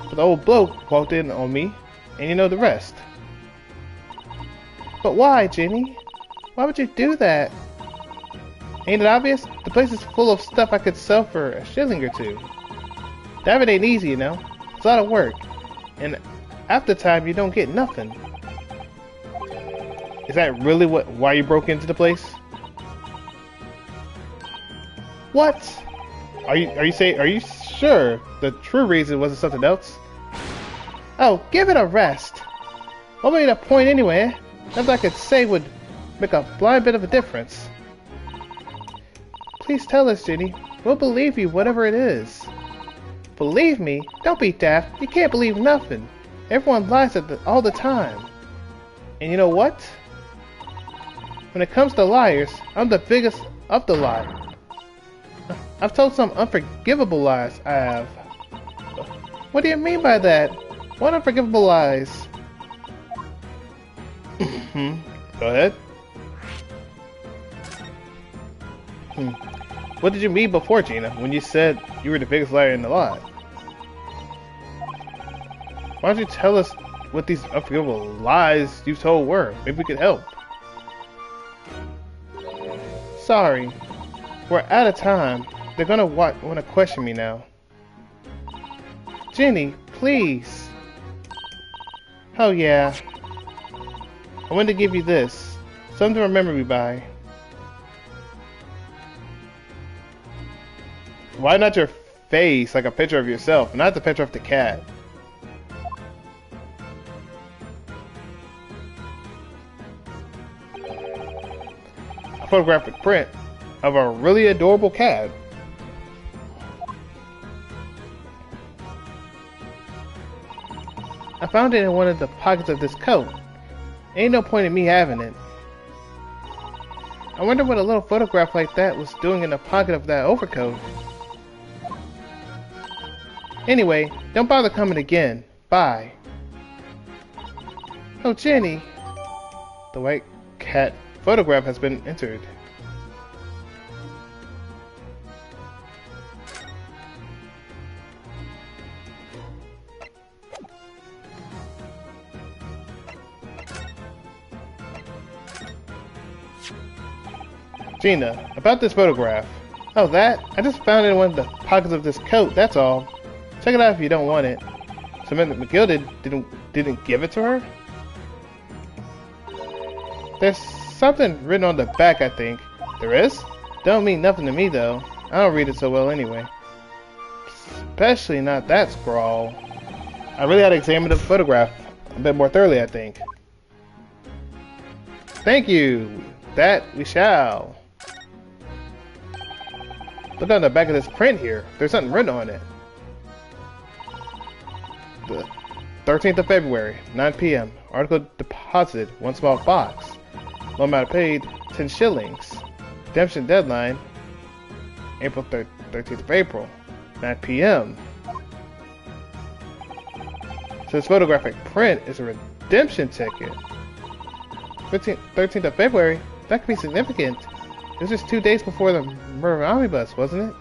But the old bloke walked in on me, and you know the rest. But why, Jenny? Why would you do that? Ain't it obvious? The place is full of stuff I could sell for a shilling or two. That ain't easy, you know. It's a lot of work, and after time you don't get nothing. Is that really why you broke into the place? What? Are you sure the true reason wasn't something else? Oh, give it a rest. What made a point anyway? Nothing I could say would make a blind bit of a difference. Please tell us, Jenny. We'll believe you, whatever it is. Believe me? Don't be daft. You can't believe nothing. Everyone lies all the time. And you know what? When it comes to liars, I'm the biggest of the liars. I've told some unforgivable lies, I have. What do you mean by that? What unforgivable lies? Go ahead. What did you mean before, Gina, when you said you were the biggest liar in the lot? Why don't you tell us what these unforgivable lies you told were? Maybe we could help. Sorry. We're out of time. They're gonna want to question me now. Jenny, please. Oh yeah. I wanted to give you this. Something to remember me by. Why not your face, like a picture of yourself, not the picture of the cat? A photographic print of a really adorable cat. I found it in one of the pockets of this coat. Ain't no point in me having it. I wonder what a little photograph like that was doing in the pocket of that overcoat. Anyway, don't bother coming again. Bye. Oh, Jenny. The white cat photograph has been entered. Gina, about this photograph. Oh, that? I just found it in one of the pockets of this coat, that's all. Check it out if you don't want it. Samantha McGill didn't give it to her? There's something written on the back, I think. There is? Don't mean nothing to me, though. I don't read it so well anyway. Especially not that scrawl. I really had to examine the photograph a bit more thoroughly, I think. Thank you. That we shall. Look on the back of this print here. There's something written on it. 13th of February, 9 p.m. Article deposited, 1 small box. Loan amount paid, 10 shillings. Redemption deadline, April 13th of April, 9 p.m. So this photographic print is a redemption ticket. 13th of February, that could be significant. It was just 2 days before the murder omnibus, wasn't it?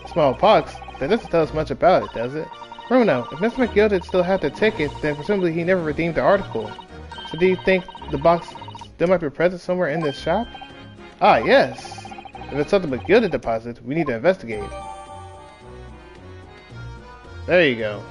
Small box, that doesn't tell us much about it, does it? Bruno, if Mr. McGilded still had the ticket, then presumably he never redeemed the article. So do you think the box still might be present somewhere in this shop? Ah, yes. If it's something McGilded deposited, we need to investigate. There you go.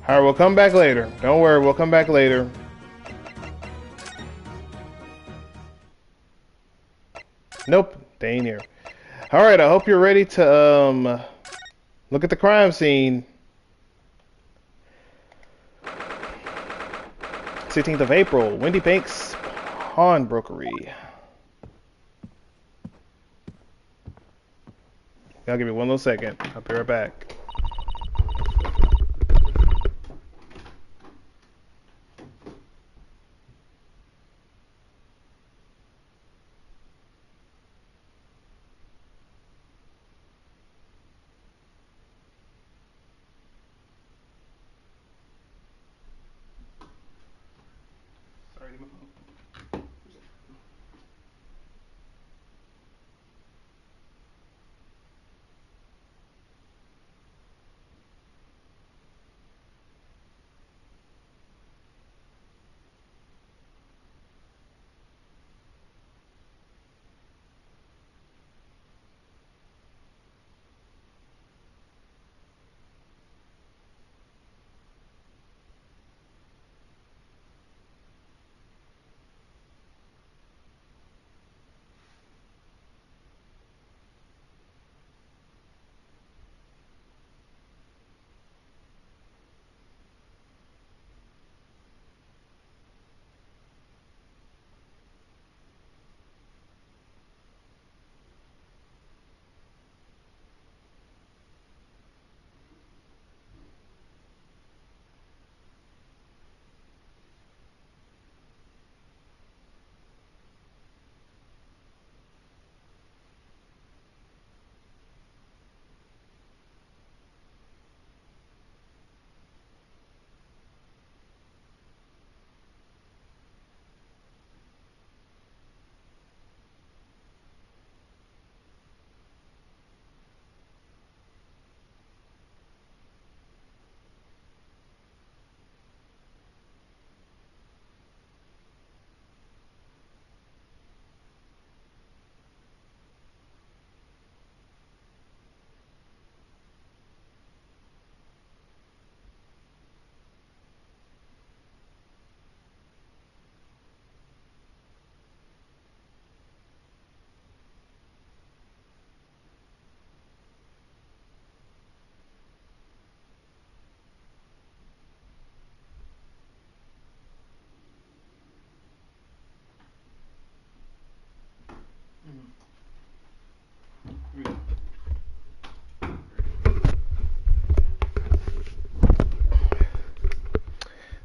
Alright, we'll come back later. Don't worry, we'll come back later. Nope, they ain't here. Alright, I hope you're ready to look at the crime scene. 16th of April, Wendy Banks Pawnbrokery. I'll give you one little second. I'll be right back.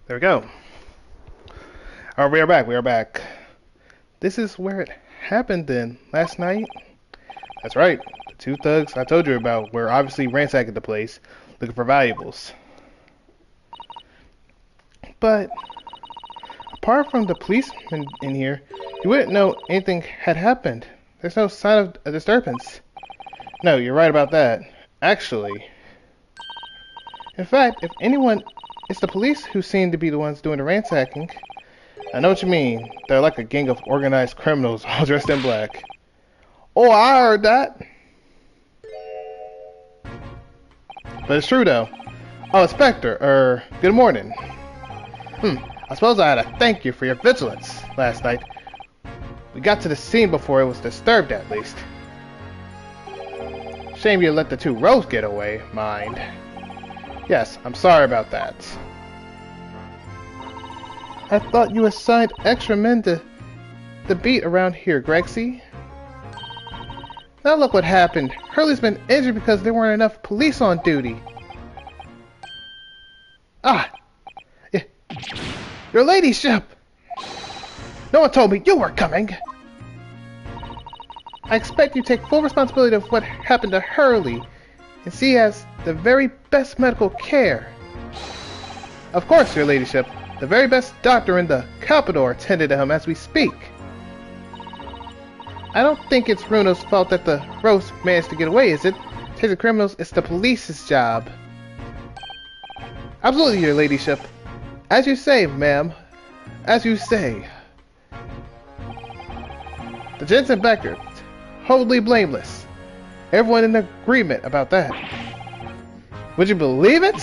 There we go. Alright, we are back. We are back. This is where it happened then, last night. That's right. The two thugs I told you about were obviously ransacking the place, looking for valuables. But apart from the policeman in here, you wouldn't know anything had happened. There's no sign of a disturbance. No, you're right about that. Actually, in fact, if anyone, it's the police who seem to be the ones doing the ransacking. I know what you mean. They're like a gang of organized criminals all dressed in black. Oh, I heard that. But it's true though. Oh, Inspector, good morning. I suppose I ought to thank you for your vigilance last night. We got to the scene before it was disturbed at least. Shame you let the two rogues get away, mind. Yes, I'm sorry about that. I thought you assigned extra men to the beat around here, Grexy. Now look what happened. Hurley's been injured because there weren't enough police on duty. Ah! Yeah. Your ladyship! No one told me you were coming! I expect you take full responsibility of what happened to Hurley, and she has the very best medical care. Of course, your ladyship. The very best doctor in the capital attended to him as we speak. I don't think it's Bruno's fault that the roast managed to get away, is it? Chasing criminals, it's the police's job. Absolutely, your ladyship. As you say, ma'am. As you say. The Jensen Becker, wholly blameless. Everyone in agreement about that. Would you believe it?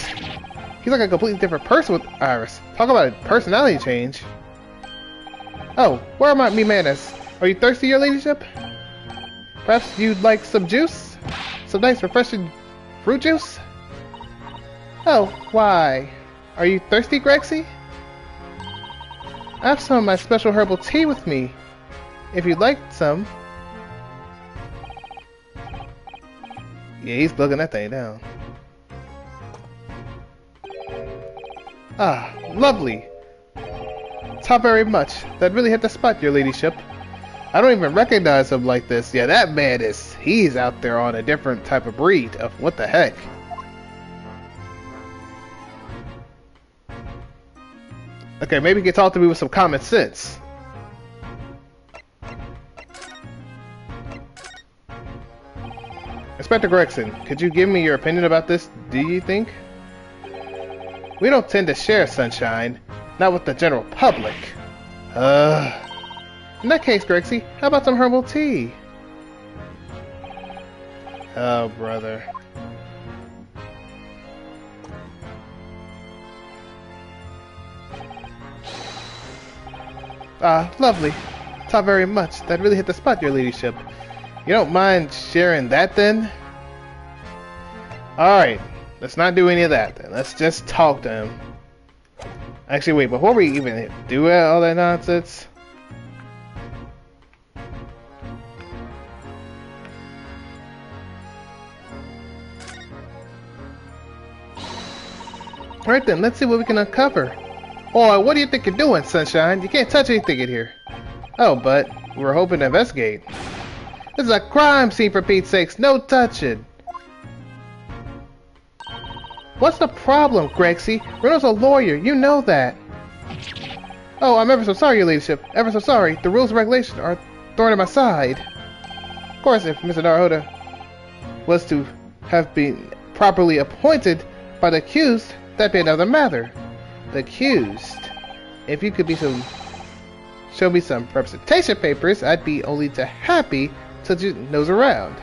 He's like a completely different person with Iris. Talk about a personality change. Oh, where are me manners? Are you thirsty, your ladyship? Perhaps you'd like some juice? Some nice refreshing fruit juice? Oh, why? Are you thirsty, Grexy? I have some of my special herbal tea with me. If you'd like some. Yeah, he's looking that thing down. Ah, lovely. Top very much. That really hit the spot, your ladyship. I don't even recognize him like this. Yeah, that man he's out there on a different type of breed of what the heck. Okay, maybe he can talk to me with some common sense. Inspector Gregson, could you give me your opinion about this, do you think? We don't tend to share Sunshine, not with the general public. In that case, Grexy, how about some herbal tea? Oh, brother. Ah, lovely. Top very much. That really hit the spot, your ladyship. You don't mind sharing that then? Alright, let's not do any of that then. Let's just talk to him. Actually, wait, before we even do all that nonsense. Alright then, let's see what we can uncover. Oh, what do you think you're doing, Sunshine? You can't touch anything in here. Oh, but we were hoping to investigate. This is a crime scene, for Pete's sakes. No touching. What's the problem, Grexy? Bruno's a lawyer. You know that. Oh, I'm ever so sorry, your ladyship. Ever so sorry. The rules and regulations are thorn in my side. Of course, if Mr. Naruhodo was to have been properly appointed by the accused, that'd be another matter. The accused. If you could be show me some representation papers, I'd be only too happy to nose around.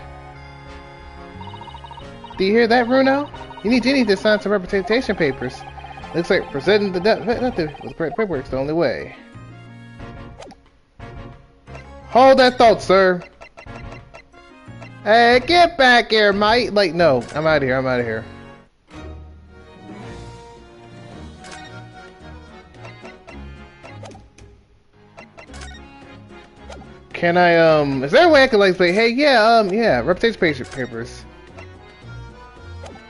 Do you hear that, Bruno? You need Jenny to sign some representation papers. Looks like presenting the correct paperwork's the only way. Hold that thought, sir. Hey, get back here, mate. Like, no, I'm out of here. I'm out of here. Can I, is there a way I can, like, say, hey, yeah, representation papers.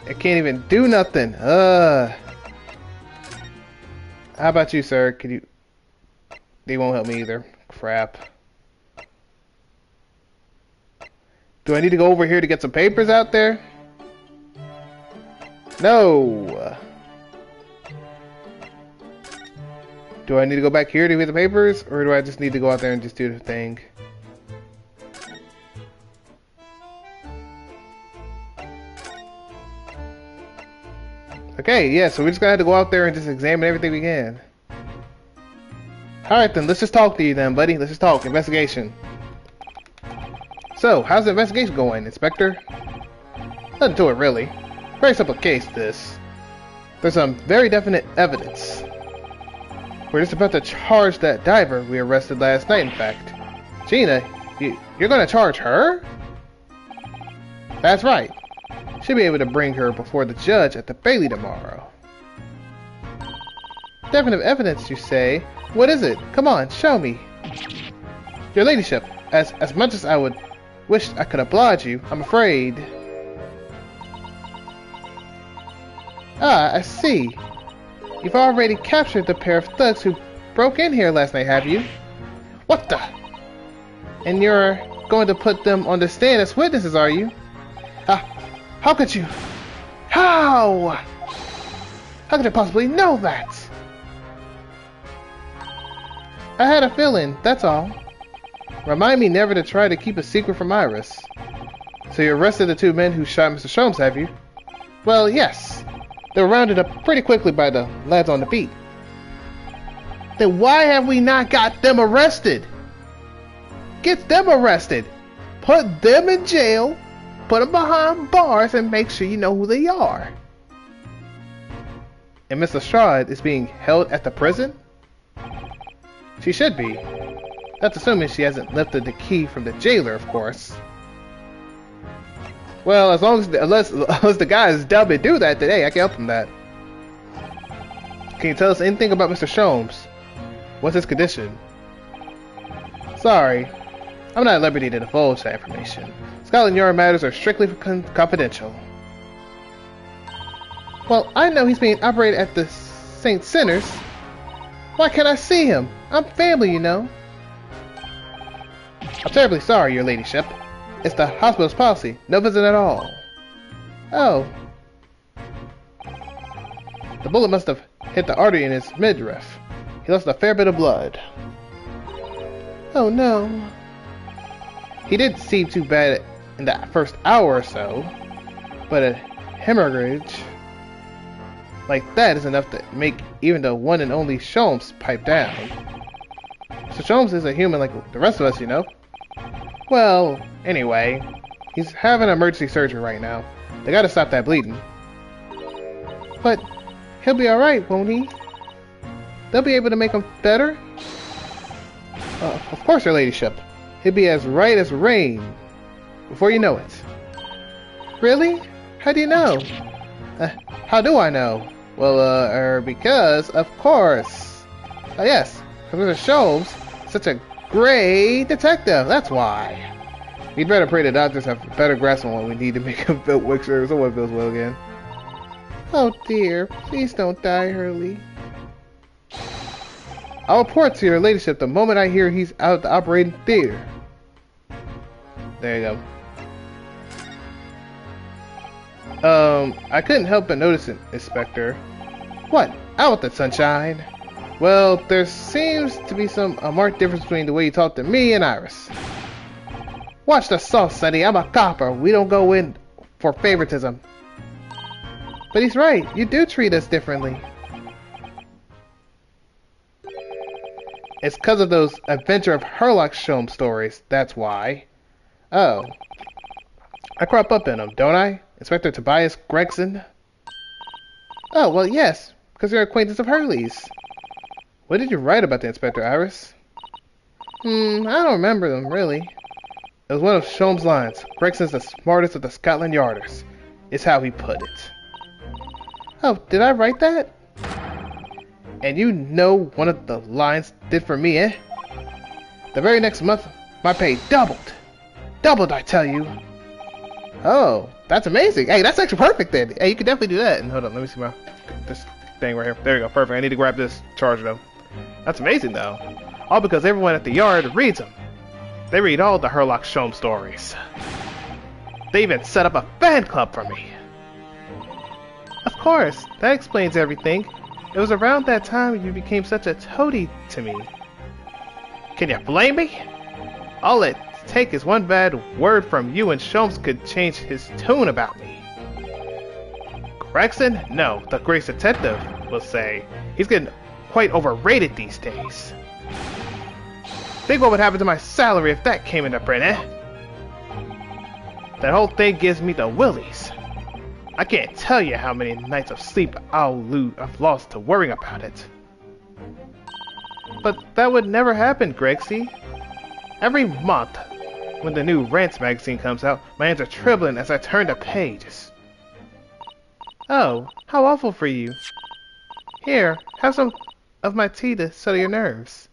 I can't even do nothing. How about you, sir? Could you... They won't help me either. Crap. Do I need to go over here to get some papers out there? No. Do I need to go back here to get the papers? Or do I just need to go out there and just do the thing? Okay, yeah, so we're just gonna have to go out there and just examine everything we can. Alright then, let's just talk to you then, buddy. Let's just talk. Investigation. So, how's the investigation going, Inspector? Nothing to it, really. Very simple case, this. There's some very definite evidence. We're just about to charge that diver we arrested last night, in fact. Gina, you're gonna charge her? That's right. She'll be able to bring her before the judge at the Bailey tomorrow. Definite evidence, you say? What is it? Come on, show me. Your ladyship, as much as I would wish I could oblige you, I'm afraid. Ah, I see. You've already captured the pair of thugs who broke in here last night, have you? What the? And you're going to put them on the stand as witnesses, are you? How could you? How? How could you possibly know that? I had a feeling, that's all. Remind me never to try to keep a secret from Iris. So you arrested the two men who shot Mr. Sholmes, have you? Well, yes. They were rounded up pretty quickly by the lads on the beat. Then why have we not got them arrested? Get them arrested. Put them in jail. Put them behind bars and make sure you know who they are. And Miss Lestrade is being held at the prison? She should be. That's assuming she hasn't lifted the key from the jailer, of course. Well, unless the guys dumb and do that today, I can help him that. Can you tell us anything about Mr. Sholmes? What's his condition? Sorry, I'm not at liberty to divulge that information. Scotland Yard matters are strictly confidential. Well, I know he's being operated at the St. Sinners. Why can't I see him? I'm family, you know. I'm terribly sorry, your ladyship. It's the hospital's policy. No visit at all. Oh. The bullet must have hit the artery in his midriff. He lost a fair bit of blood. Oh no. He didn't seem too bad in the first hour or so, but a hemorrhage like that is enough to make even the one and only Sholmes pipe down. So Sholmes is a human like the rest of us, you know. Well, anyway, he's having emergency surgery right now. They gotta stop that bleeding. But he'll be alright, won't he? They'll be able to make him better? Of course, your ladyship. He'll be as right as rain before you know it. Really? How do you know? How do I know? Well, because, of course. Yes, because Mr. Sholmes is such a great detective, that's why. We'd better pray the doctors have a better grasp on what we need to make him feel make sure someone feels well again. Oh dear, please don't die early. I'll report to your ladyship the moment I hear he's out of the operating theater. There you go. I couldn't help but notice it, Inspector. What? Out with the sunshine. Well, there seems to be a marked difference between the way you talk to me and Iris. Watch the sauce, Sonny. I'm a copper. We don't go in for favoritism. But he's right. You do treat us differently. It's because of those Adventure of Sherlock Sholmes stories. That's why. Oh. I crop up in them, don't I? Inspector Tobias Gregson? Oh, well, yes. Because you're an acquaintance of Hurley's. What did you write about the Inspector, Iris? I don't remember them, really. It was one of Sholmes' lines. Gregson's the smartest of the Scotland Yarders, is how he put it. Oh, did I write that? And you know one of the lines did for me, eh? The very next month, my pay doubled. Doubled, I tell you. Oh, that's amazing. Hey, that's actually perfect then. Hey, you can definitely do that. And hold on, let me see this thing right here. There you go, perfect. I need to grab this charger though. That's amazing though. All because everyone at the yard reads them. They read all the Sherlock Sholmes stories. They even set up a fan club for me. Of course, that explains everything. It was around that time you became such a toady to me. Can you blame me? All it takes is one bad word from you and Sholmes could change his tune about me. Gregson? No, the great detective will say. He's getting quite overrated these days. Think what would happen to my salary if that came into print, eh? That whole thing gives me the willies. I can't tell you how many nights of sleep I've lost to worrying about it. But that would never happen, Gregsy. Every month, when the new Rants magazine comes out, my hands are trembling as I turn the pages. Oh, how awful for you. Here, have some of my tea to settle your nerves.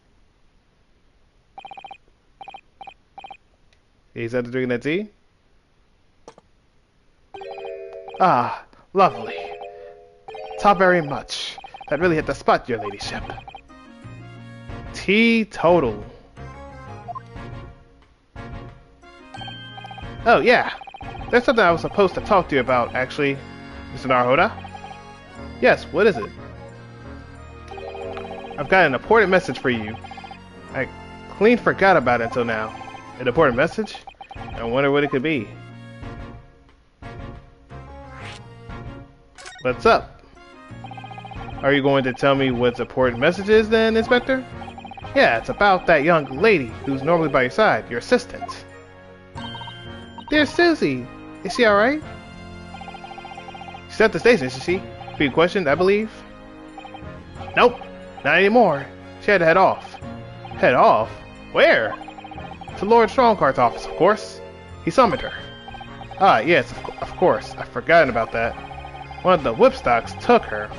He's after drinking that tea? Ah, lovely. Ta very much. That really hit the spot, your ladyship. Teetotal. Oh, yeah. There's something I was supposed to talk to you about, actually. Mr. Naruhodo? Yes, what is it? I've got an important message for you. I clean forgot about it until now. An important message? I wonder what it could be. What's up? Are you going to tell me what important message is then, Inspector? Yeah, it's about that young lady who's normally by your side, your assistant. Dear Susie, is she alright? She's at the station, isn't she? Being questioned, I believe? Nope, not anymore. She had to head off. Head off? Where? To Lord Strongheart's office, of course. He summoned her. Ah, yes, of course. I've forgotten about that. One of the whipstocks took her.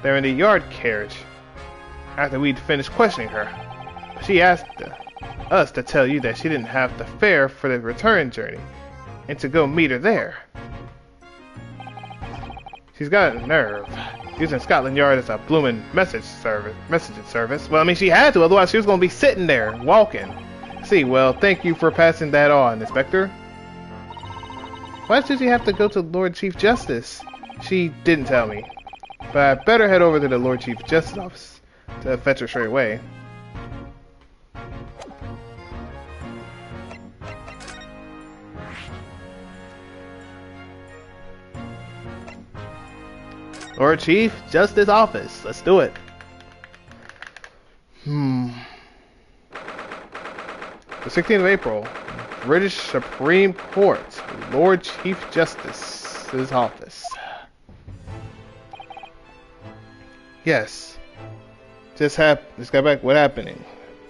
They're in the yard carriage. After we'd finished questioning her, she asked us to tell you that she didn't have the fare for the return journey, and to go meet her there. She's got a nerve. Using Scotland Yard as a bloomin' messaging service. Well, I mean, she had to, otherwise she was going to be sitting there, walking. See, well, thank you for passing that on, Inspector. Why does she have to go to Lord Chief Justice? She didn't tell me. But I better head over to the Lord Chief Justice office to fetch her straight away. Lord Chief Justice office. Let's do it. The 16th of April, British Supreme Court, Lord Chief Justice's office. Yes. Just got back. What happening?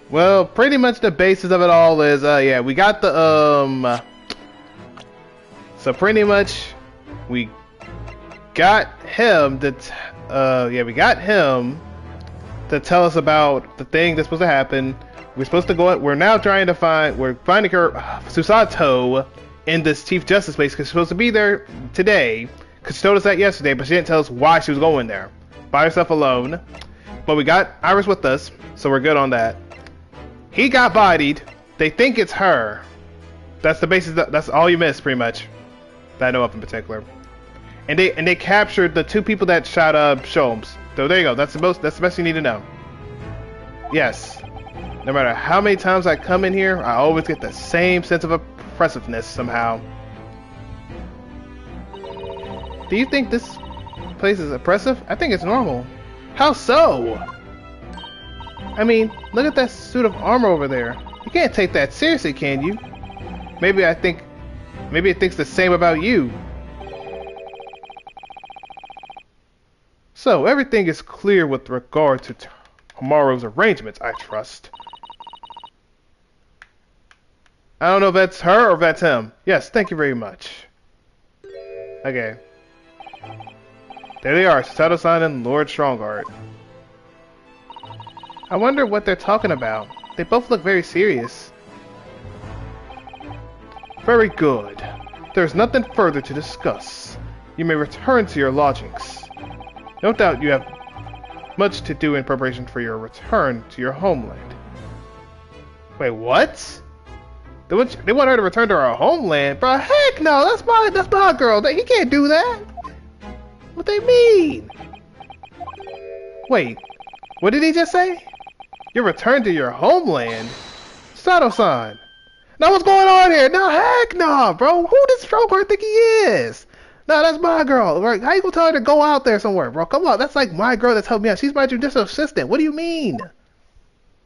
Well, pretty much the basis of it all is, yeah, we got the, so pretty much, we got him to, we got him to tell us about the thing that's supposed to happen. We're supposed to go, we're finding her, Susato, in this Chief Justice place, because she's supposed to be there today, because she told us that yesterday, but she didn't tell us why she was going there. By herself alone. But we got Iris with us, so we're good on that. He got bodied. They think it's her. That's the basis. That's all you missed, pretty much. That I know of in particular. And they captured the two people that shot Sholmes. So there you go. That's the best you need to know. Yes. No matter how many times I come in here, I always get the same sense of oppressiveness somehow. Do you think this place is oppressive? I think it's normal. How so? I mean, look at that suit of armor over there. You can't take that seriously, can you? Maybe it thinks the same about you. So, everything is clear with regard to tomorrow's arrangements, I trust. I don't know if that's her or if that's him. Yes, thank you very much. Okay. There they are, Susato-san and Lord Strongheart. I wonder what they're talking about. They both look very serious. Very good. There's nothing further to discuss. You may return to your lodgings. No doubt you have much to do in preparation for your return to your homeland. Wait, what? They want her to return to her homeland? Bro, heck no! That's my girl. He can't do that. What they mean? Wait, what did he just say? You return to your homeland? Sato-san. Now what's going on here? No, heck no, bro. Who does Strongheart think he is? No, that's my girl. Right? How you gonna tell her to go out there somewhere, bro? Come on, that's like my girl that's helping me out. She's my judicial assistant. What do you mean?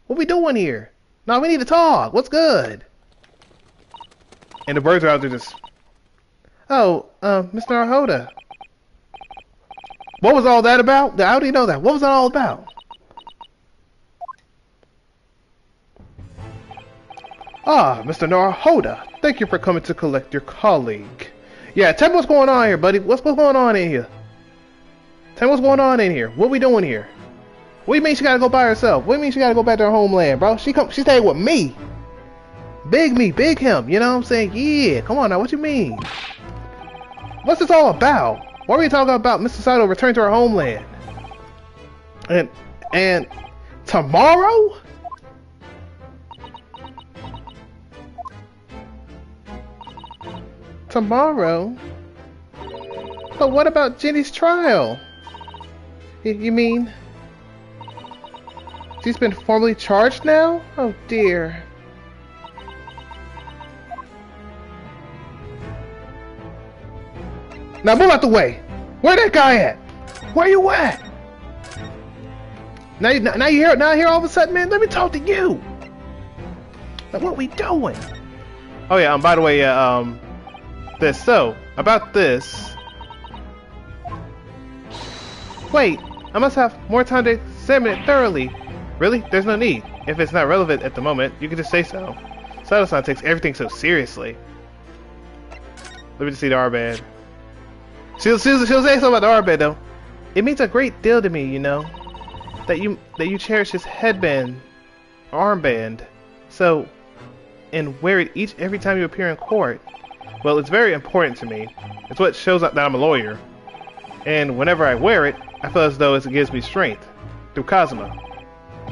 What we doing here? No, we need to talk. What's good? And the birds are out there just... Oh, Mr. Naruhodo. What was all that about? How do you know that? What was that all about? Ah, Mr. Naruhodo. Thank you for coming to collect your colleague. Yeah, tell me what's going on here, buddy. What's going on in here? Tell me what's going on in here. What we doing here? What do you mean she gotta go by herself? What do you mean she gotta go back to her homeland, bro? She staying with me. Big me, big him. You know what I'm saying? Yeah. Come on now. What you mean? What's this all about? Why are we talking about Mr. Sato returning to her homeland? And tomorrow? Tomorrow? But what about Jenny's trial? You mean she's been formally charged now? Oh dear. Now move out the way. Where that guy at? Where you at? Now you here all of a sudden, man. Let me talk to you. Now, what we doing? Oh yeah. By the way, about this. Wait, I must have more time to examine it thoroughly. Really? There's no need. If it's not relevant at the moment, you can just say so. Sato-san takes everything so seriously. Let me just see the R-band. She'll say something about the R-band though. It means a great deal to me, you know, that you cherish his headband, armband, so, and wear it every time you appear in court. Well, it's very important to me. It's what shows up that I'm a lawyer. And whenever I wear it, I feel as though it gives me strength. Through Kazuma.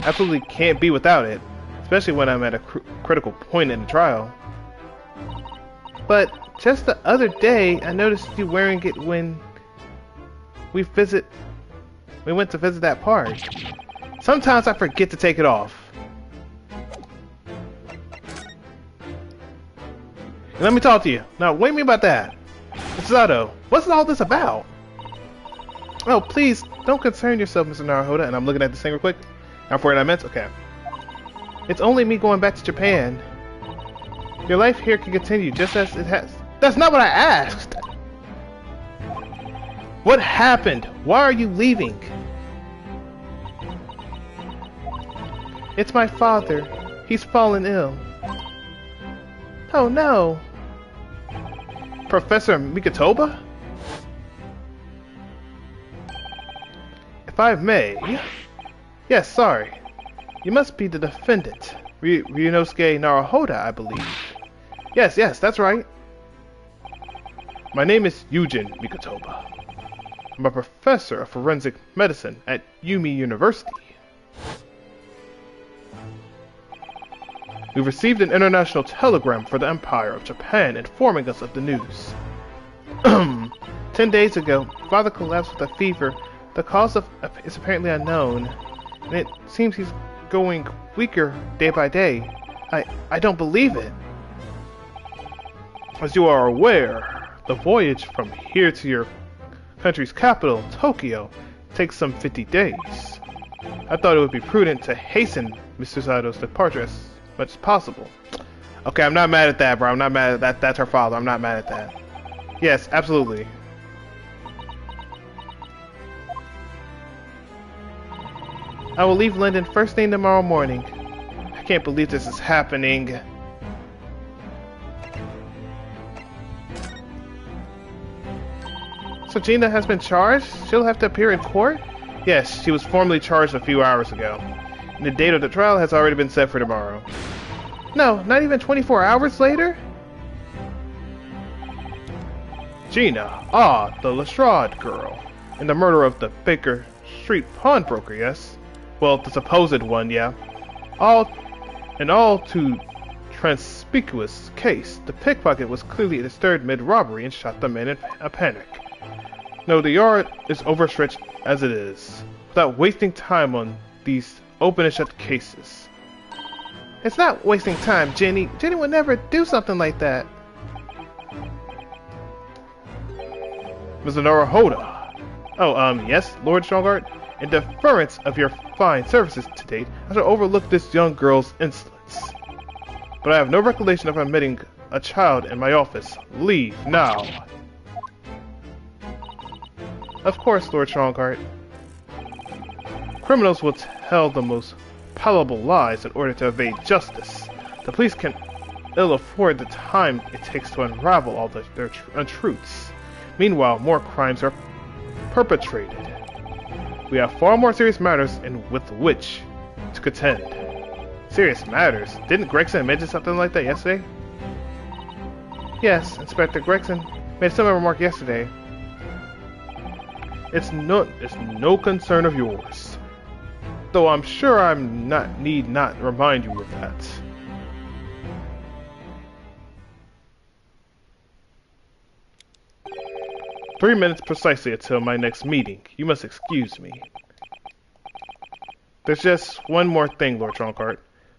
Absolutely can't be without it. Especially when I'm at a critical point in the trial. But just the other day, I noticed you wearing it when we went to visit that park. Sometimes I forget to take it off. And let me talk to you. Now, what do you mean about that? Sato, what's all this about? Oh, please, don't concern yourself, Mr. Naruhodo. And I'm looking at this thing real quick. Now for what I meant? Okay. It's only me going back to Japan. Your life here can continue just as it has. That's not what I asked! What happened? Why are you leaving? It's my father. He's fallen ill. Oh no. Professor Mikotoba? If I may... Yes, sorry. You must be the defendant. Ryunosuke Naruhodo, I believe. Yes, that's right. My name is Eugene Mikotoba. I'm a professor of forensic medicine at Yumi University. We received an international telegram for the Empire of Japan informing us of the news. 10 days ago, Father collapsed with a fever. The cause is apparently unknown, and it seems he's going weaker day by day. I don't believe it. As you are aware, the voyage from here to your country's capital, Tokyo, takes some 50 days. I thought it would be prudent to hasten Mr. Sato's departure as much as possible. Okay, I'm not mad at that, bro. I'm not mad at that. That's her father. I'm not mad at that. Yes, absolutely. I will leave London first thing tomorrow morning. I can't believe this is happening. So Gina has been charged? She'll have to appear in court? Yes, she was formally charged a few hours ago. And the date of the trial has already been set for tomorrow. No, not even 24 hours later? Gina, the Lestrade girl. And the murder of the Baker Street pawnbroker, yes? Well, the supposed one, yeah. All too conspicuous case. The pickpocket was clearly disturbed mid-robbery and shot the man in a panic. No, the yard is overstretched as it is, without wasting time on these open and shut cases. It's not wasting time, Jenny. Jenny would never do something like that. Mr. Naruhodo. Oh, yes, Lord Strongheart. In deference of your fine services to date, I shall overlook this young girl's insolence. But I have no recollection of admitting a child in my office. Leave now. Of course, Lord Strongheart. Criminals will tell the most palatable lies in order to evade justice. The police can ill afford the time it takes to unravel all their untruths. Meanwhile, more crimes are perpetrated. We have far more serious matters and with which to contend. Serious matters? Didn't Gregson mention something like that yesterday? Yes, Inspector Gregson made a similar remark yesterday. It's no concern of yours. Though I'm sure need not remind you of that. "3 minutes precisely until my next meeting. You must excuse me." "There's just one more thing, Lord Troncart,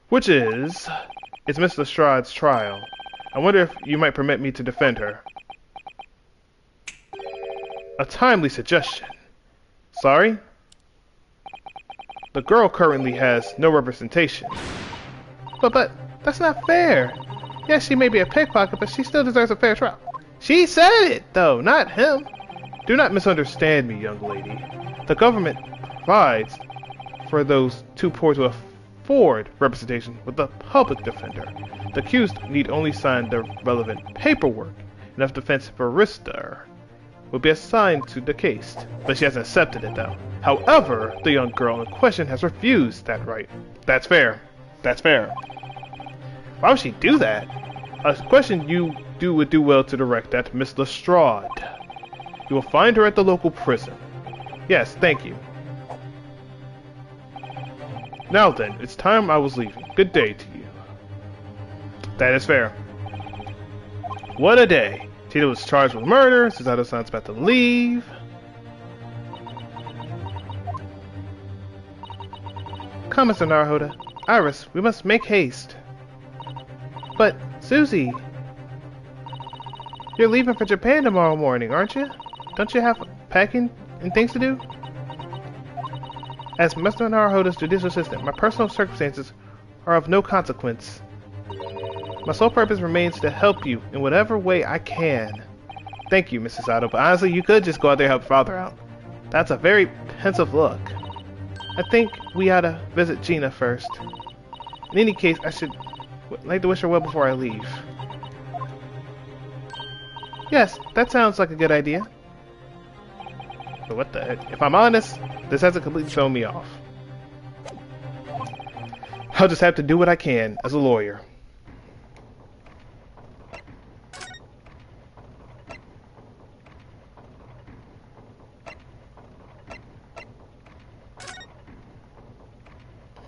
which is, it's Miss Lestrade's trial. I wonder if you might permit me to defend her." "A timely suggestion. Sorry? The girl currently has no representation." But that's not fair. Yes, she may be a pickpocket, but she still deserves a fair trial." She said it, though, not him. "Do not misunderstand me, young lady. The government provides for those too poor to afford representation with a public defender. The accused need only sign the relevant paperwork, and if defense barrister will be assigned to the case." But she hasn't accepted it, though. However, the young girl in question has refused that right. That's fair. That's fair. Why would she do that? A question would do well to direct at Miss Lestrade. You will find her at the local prison. Yes, thank you. Now then, it's time I was leaving. Good day to you. That is fair. What a day. Tita was charged with murder. Susato-san's about to leave. Come, Mr. Naruhodo. Iris, we must make haste. But, Susie, you're leaving for Japan tomorrow morning, aren't you? Don't you have packing and things to do? As Mr. Naruhodo's judicial assistant, my personal circumstances are of no consequence. My sole purpose remains to help you in whatever way I can. Thank you, Mrs. Sato, but honestly, you could just go out there and help father out. That's a very pensive look. I think we ought to visit Gina first. In any case, I should like to wish her well before I leave. Yes, that sounds like a good idea. But what the heck? If I'm honest, this hasn't completely thrown me off. I'll just have to do what I can as a lawyer.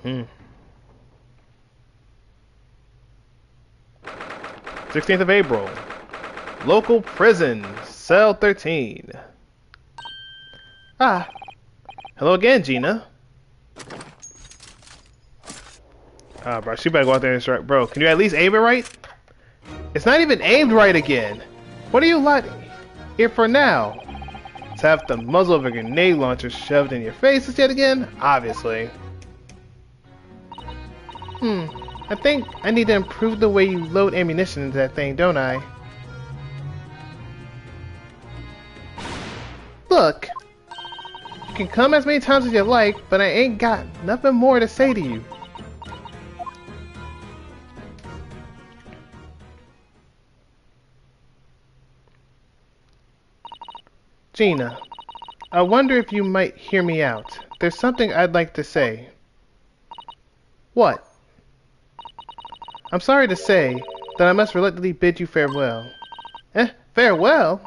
Hmm. 16th of April. Local prison, cell 13. Ah. Hello again, Gina. Ah, bro, she better go out there and strike. Bro, can you at least aim it right? It's not even aimed right again. What are you like here for now? To have the muzzle of a grenade launcher shoved in your faces yet again? Obviously. I think I need to improve the way you load ammunition into that thing, don't I? Look, you can come as many times as you like, but I ain't got nothing more to say to you. Gina, I wonder if you might hear me out. There's something I'd like to say. What? I'm sorry to say that I must reluctantly bid you farewell. Farewell?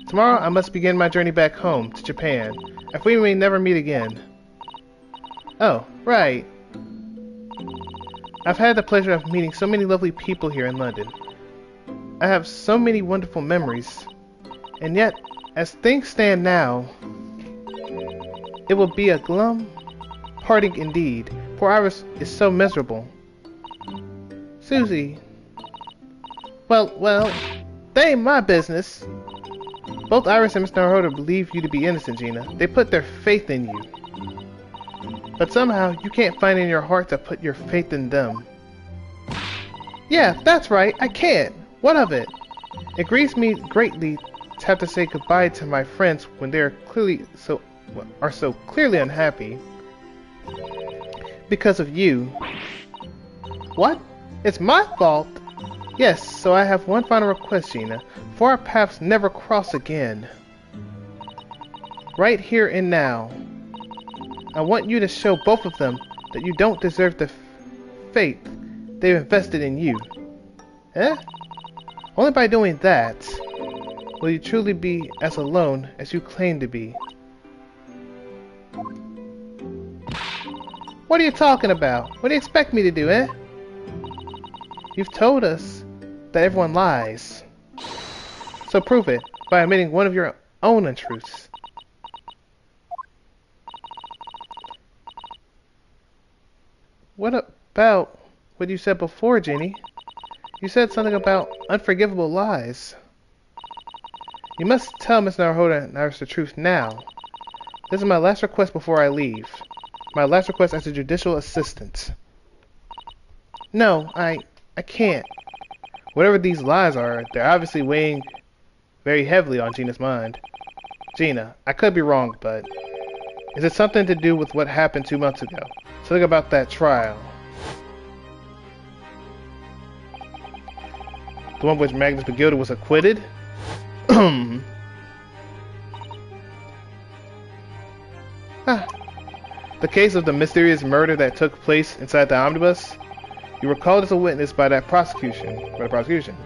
Tomorrow I must begin my journey back home, to Japan, if we may never meet again. Oh, right. I've had the pleasure of meeting so many lovely people here in London. I have so many wonderful memories. And yet, as things stand now, it will be a glum parting indeed. Poor Iris is so miserable. Susie. Well, that ain't my business. Both Iris and Mr. Naruhodo believe you to be innocent, Gina. They put their faith in you. But somehow, you can't find in your heart to put your faith in them. Yeah, that's right, I can't. What of it? It grieves me greatly to have to say goodbye to my friends when they are so clearly unhappy. Because of you. What? It's my fault? Yes, so I have one final request, Gina. For our paths never cross again. Right here and now. I want you to show both of them that you don't deserve the faith they've invested in you. Eh? Only by doing that will you truly be as alone as you claim to be. What are you talking about? What do you expect me to do, eh? You've told us that everyone lies. So prove it by admitting one of your own untruths. What about what you said before, Jenny? You said something about unforgivable lies. You must tell Miss Naruhodo the truth now. This is my last request before I leave. My last request as a judicial assistant. No, I can't. Whatever these lies are, they're obviously weighing very heavily on Gina's mind. Gina, I could be wrong, but is it something to do with what happened 2 months ago? Something about that trial. The one which Magnus Begilda was acquitted? The case of the mysterious murder that took place inside the omnibus? You were called as a witness by the prosecution.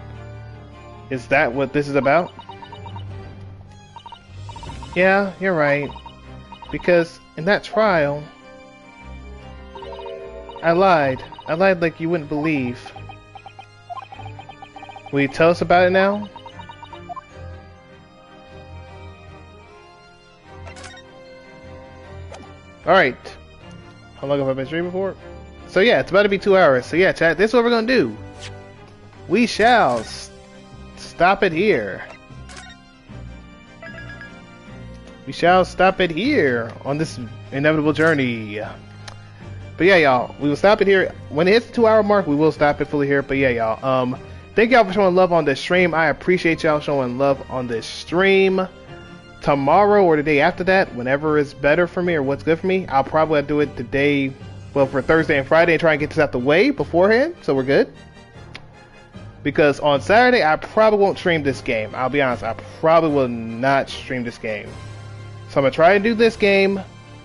Is that what this is about? Yeah, you're right. Because in that trial, I lied. I lied like you wouldn't believe. Will you tell us about it now? Alright. How long have I been streaming for? So yeah, it's about to be 2 hours. So yeah, chat, this is what we're gonna do. We shall stop it here. We shall stop it here on this inevitable journey. But yeah, y'all, we will stop it here. When it hits the 2 hour mark, we will stop it fully here. But yeah, y'all, thank y'all for showing love on this stream. I appreciate y'all showing love on this stream. Tomorrow or the day after that, whenever it's better for me or what's good for me, I'll probably do it the day, well, for Thursday and Friday and try and get this out the way beforehand, so we're good. Because on Saturday, I probably won't stream this game. I'll be honest, I probably will not stream this game. So I'm going to try and do this game,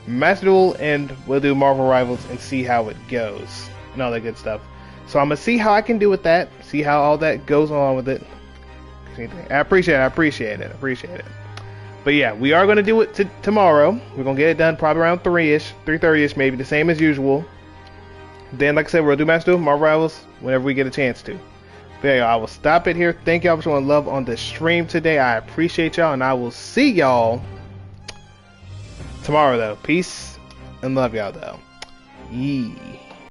Master Duel, and we'll do Marvel Rivals and see how it goes. And all that good stuff. So I'm going to see how I can do with that, see how all that goes along with it. I appreciate it. But yeah, we are going to do it tomorrow. We're going to get it done probably around 3-ish, 3:30-ish maybe, the same as usual. Then, like I said, we'll do Master Duel, Marvel Rivals, whenever we get a chance to. But yeah, I will stop it here. Thank y'all for showing love on the stream today. I appreciate y'all, and I will see y'all tomorrow, though. Peace and love y'all, though. Yee.